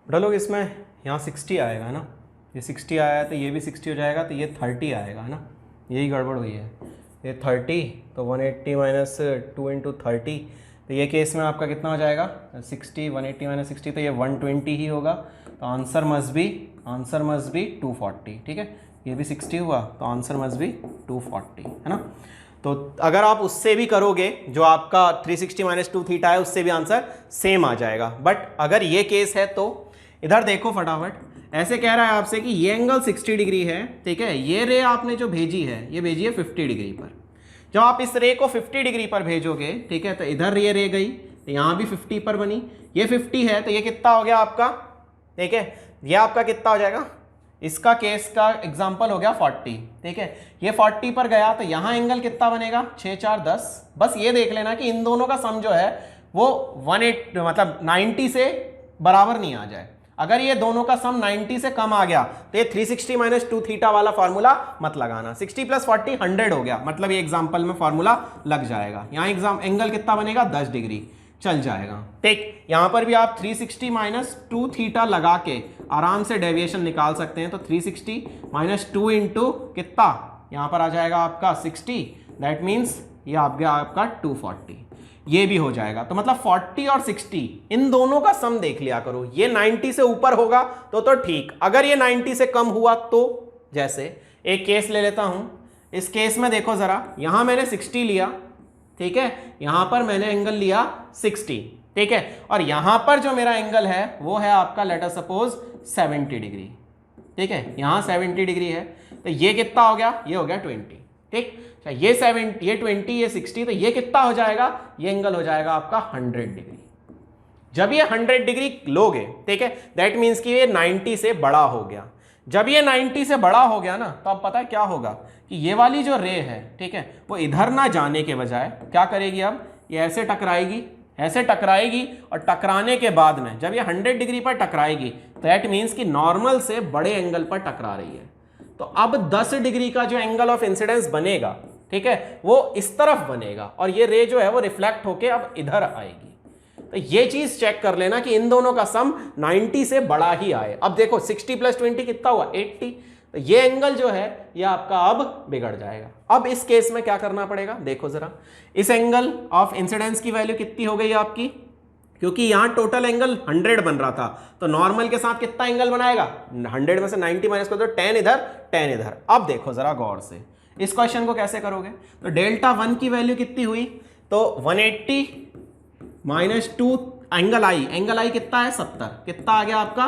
बड़ा लोग इसमें यहाँ 60 आएगा ना, ये 60 आया है तो ये भी 60 हो जाएगा, तो ये 30 आएगा है ना, यही गड़बड़ हुई है। ये 30 तो 180 माइनस 2 इंटू 30, तो ये केस में आपका कितना हो जाएगा 60, 180 माइनस 60, तो ये 120 ही होगा। तो आंसर मस्ट बी 240। ठीक है, ये भी 60 हुआ तो आंसर मस्ट बी 240, है ना। तो अगर आप उससे भी करोगे, जो आपका 360 माइनस 2 थीटा है, उससे भी आंसर सेम आ जाएगा। बट अगर ये केस है तो इधर देखो फटाफट, ऐसे कह रहा है आपसे कि ये एंगल 60 डिग्री है, ठीक है, ये रे आपने जो भेजी है ये भेजी है 50 डिग्री पर। जब आप इस रे को 50 डिग्री पर भेजोगे, ठीक है, तो इधर ये रे गई तो यहाँ भी 50 पर बनी, ये 50 है तो ये कितना हो गया आपका, ठीक है, ये आपका कितना हो जाएगा, इसका केस का एग्जांपल हो गया 40, ठीक है, ये 40 पर गया तो यहाँ एंगल कितना बनेगा 6 4 10। बस ये देख लेना कि इन दोनों का सम जो है वो 18 मतलब 90 से बराबर नहीं आ जाए। अगर ये दोनों का सम 90 से कम आ गया तो ये 360 माइनस 2 थीटा वाला फॉर्मूला मत लगाना। 60 प्लस 40 100 हो गया, मतलब ये एग्जांपल में फॉर्मूला लग जाएगा। यहाँ एंगल कितना बनेगा 10 डिग्री चल जाएगा, ठीक। यहां पर भी आप 360 माइनस 2 थीटा लगा के आराम से डेविएशन निकाल सकते हैं। तो 360 माइनस 2 इंटू कितना, यहां पर आ जाएगा आपका 60, दैट मीन्स ये आ गया आपका 240, ये भी हो जाएगा। तो मतलब 40 और 60 इन दोनों का सम देख लिया करो। ये 90 से ऊपर होगा तो ठीक, अगर ये 90 से कम हुआ तो, जैसे एक केस ले लेता हूं, इस केस में देखो जरा, यहां मैंने 60 लिया, ठीक है, यहां पर मैंने एंगल लिया 60, ठीक है, और यहां पर जो मेरा एंगल है वो है आपका लेट अस सपोज 70 डिग्री, ठीक है, यहां 70 डिग्री है तो ये कितना हो गया, ये हो गया 20, ठीक। ये 70, ये 20, ये 60, तो ये कितना हो जाएगा, ये एंगल हो जाएगा आपका 100 डिग्री। जब ये 100 डिग्री लोगे, ठीक है, दैट मीन्स कि ये 90 से बड़ा हो गया। जब ये 90 से बड़ा हो गया ना, तो अब पता है क्या होगा कि ये वाली जो रे है, ठीक है, वो इधर ना जाने के बजाय क्या करेगी, अब ये ऐसे टकराएगी, ऐसे टकराएगी, और टकराने के बाद में जब ये 100 डिग्री पर टकराएगी तो दैट मीन्स कि नॉर्मल से बड़े एंगल पर टकरा रही है। तो अब 10 डिग्री का जो एंगल ऑफ इंसिडेंस बनेगा, ठीक है, वो इस तरफ बनेगा, और ये रे जो है वो रिफ्लेक्ट होके अब इधर आएगी। तो ये चीज चेक कर लेना कि इन दोनों का सम 90 से बड़ा ही आए। अब देखो 60 प्लस 20 कितना हुआ 80, तो ये एंगल जो है ये आपका अब बिगड़ जाएगा। अब इस केस में क्या करना पड़ेगा, देखो जरा, इस एंगल ऑफ इंसिडेंस की वैल्यू कितनी हो गई आपकी, क्योंकि यहां टोटल एंगल 100 बन रहा था, तो नॉर्मल के साथ कितना एंगल बनाएगा, 100 में से 90 माइनस कर दो, 10 इधर 10 इधर। अब देखो जरा गौर से इस क्वेश्चन को कैसे करोगे, तो डेल्टा 1 की वैल्यू कितनी हुई, तो 180 माइनस 2 एंगल आई कितना है 70, कितना आ गया आपका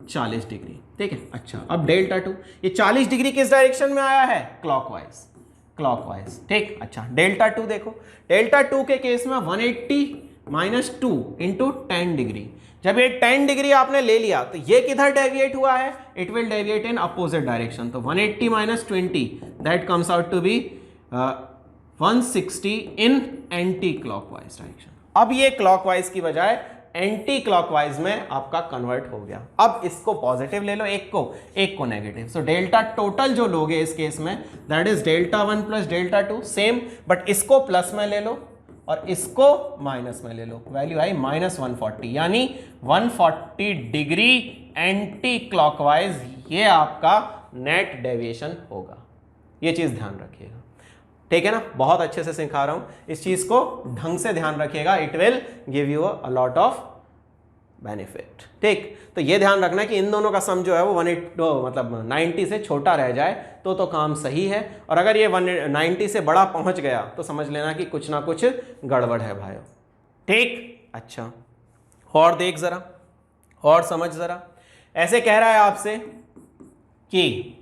40 डिग्री, ठीक है। अच्छा, अब डेल्टा 2, ये 40 डिग्री किस डायरेक्शन में आया है, क्लॉकवाइज, ठीक। अच्छा, डेल्टा 2 देखो, डेल्टा 2 के केस में 180 माइनस 2 इंटू 10 डिग्री। जब ये 10 डिग्री आपने ले लिया तो ये किधर डेविएट हुआ है, it will deviate in opposite direction. तो 180 minus 20 that comes out to be 160 in anti clockwise direction. अब ये क्लॉकवाइज की बजाय एंटी क्लॉकवाइज में आपका कन्वर्ट हो गया। अब इसको पॉजिटिव ले लो, एक को नेगेटिव। सो डेल्टा टोटल जो लोगे इस केस में that is delta 1 plus delta 2, same, but इसको प्लस में ले लो और इसको माइनस में ले लो, वैल्यू आई माइनस 140, यानी 140 डिग्री एंटी क्लॉकवाइज ये आपका नेट डेविएशन होगा। ये चीज ध्यान रखिएगा, ठीक है ना, बहुत अच्छे से सिखा रहा हूं, इस चीज को ढंग से ध्यान रखिएगा, it will give you a lot of benefit, ठीक। तो ये ध्यान रखना कि इन दोनों का सम जो है वो 90 से छोटा रह जाए तो काम सही है, और अगर ये 190 से बड़ा पहुंच गया तो समझ लेना कि कुछ ना कुछ गड़बड़ है भाइयों, ठीक। अच्छा, और देख जरा, और समझ जरा, ऐसे कह रहा है आपसे कि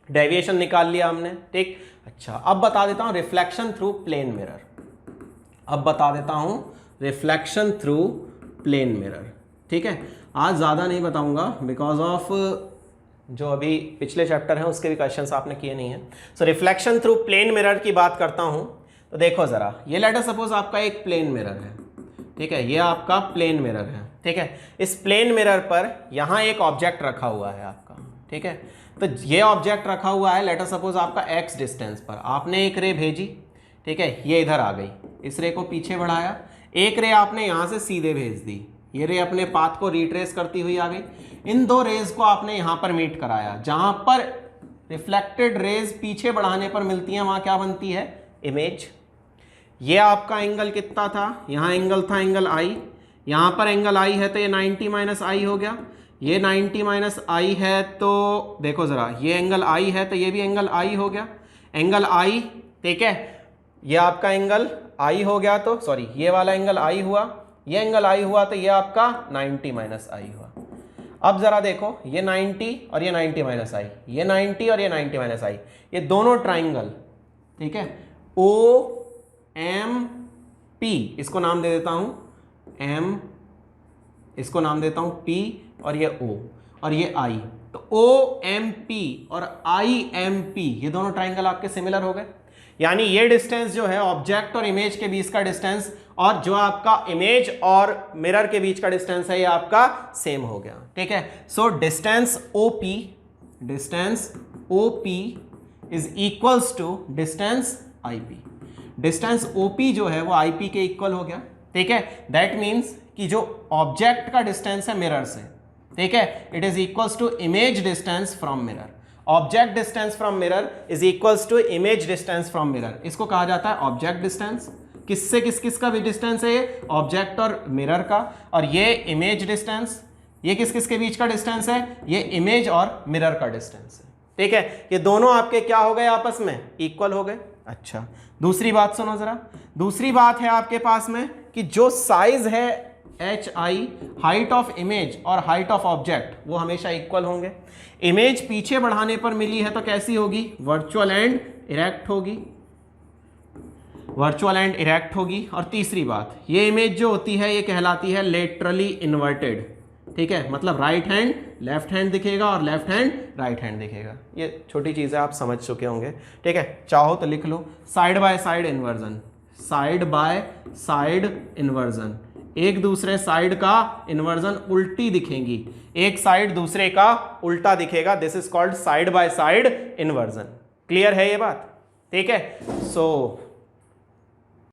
डेविएशन निकाल लिया हमने, ठीक। अच्छा, अब बता देता हूं रिफ्लेक्शन थ्रू प्लेन मिरर, अब बता देता हूं रिफ्लेक्शन थ्रू प्लेन मिरर, ठीक है। आज ज़्यादा नहीं बताऊंगा बिकॉज ऑफ जो अभी पिछले चैप्टर हैं उसके भी क्वेश्चंस आपने किए नहीं हैं। सो रिफ्लेक्शन थ्रू प्लेन मिरर की बात करता हूं, तो देखो ज़रा, ये लेट अस सपोज आपका एक प्लेन मिरर है, ठीक है, ये आपका प्लेन मिरर है, ठीक है। इस प्लेन मिरर पर यहाँ एक ऑब्जेक्ट रखा हुआ है आपका, ठीक है। तो ये ऑब्जेक्ट रखा हुआ है लेट अस सपोज आपका x डिस्टेंस पर, आपने एक रे भेजी, ठीक है, ये इधर आ गई, इस रे को पीछे बढ़ाया, एक रे आपने यहाँ से सीधे भेज दी, ये रे अपने पाथ को रिट्रेस करती हुई आ गई, इन दो रेज को आपने यहाँ पर मीट कराया, जहाँ पर रिफ्लेक्टेड रेज पीछे बढ़ाने पर मिलती हैं वहाँ क्या बनती है, इमेज। ये आपका एंगल कितना था, यहाँ एंगल था एंगल आई, यहाँ पर एंगल आई है तो ये 90 माइनस आई हो गया, ये 90 माइनस आई है तो देखो ज़रा, ये एंगल आई है तो ये भी एंगल आई हो गया, एंगल आई, ठीक है, ये आपका एंगल आई हो गया, तो सॉरी ये वाला एंगल आई हुआ, ये एंगल आई हुआ तो ये आपका 90 माइनस आई हुआ। अब जरा देखो, ये 90 और ये 90 माइनस आई, ये 90 और ये 90 माइनस आई, ये दोनों ट्राइंगल, ठीक है, ओ एम पी, इसको नाम दे देता हूं एम, इसको नाम देता हूं पी, और ये ओ और ये आई, तो ओ एम पी और आई एम पी, ये दोनों ट्राइंगल आपके सिमिलर हो गए। यानी ये डिस्टेंस जो है ऑब्जेक्ट और इमेज के बीच का डिस्टेंस, और जो आपका इमेज और मिरर के बीच का डिस्टेंस है, ये आपका सेम हो गया, ठीक है। So distance O P is equals to distance I P. Distance O P जो है वो आई पी के इक्वल हो गया, ठीक है। दैट मीन्स कि जो ऑब्जेक्ट का डिस्टेंस है मिरर से, ठीक है, it is equals to image distance from mirror. Object distance from mirror is equals to image distance from mirror. इसको कहा जाता है ऑब्जेक्ट डिस्टेंस। किससे किस का भी डिस्टेंस है ये? ऑब्जेक्ट और मिरर का। और ये इमेज डिस्टेंस, ये किस के बीच का डिस्टेंस है? ये इमेज और मिरर का डिस्टेंस है, ठीक है। ये दोनों आपके क्या हो गए? आपस में इक्वल हो गए। अच्छा, दूसरी बात सुनो जरा। दूसरी बात है आपके पास में कि जो साइज है H I, height of image और हाइट ऑफ ऑब्जेक्ट, वो हमेशा इक्वल होंगे। इमेज पीछे बढ़ाने पर मिली है तो कैसी होगी? वर्चुअल एंड इरेक्ट होगी, वर्चुअल एंड इरेक्ट होगी। और तीसरी बात, ये इमेज जो होती है ये कहलाती है लेटरली इन्वर्टेड, ठीक है, मतलब राइट हैंड लेफ्ट हैंड दिखेगा और लेफ्ट हैंड राइट हैंड दिखेगा। ये छोटी चीज़ें आप समझ चुके होंगे, ठीक है। चाहो तो लिख लो side by side inversion, side by side inversion, एक दूसरे साइड का इन्वर्जन उल्टी दिखेंगी, एक साइड दूसरे का उल्टा दिखेगा। This is called side by side inversion. Clear है ये बात? ठीक है। सो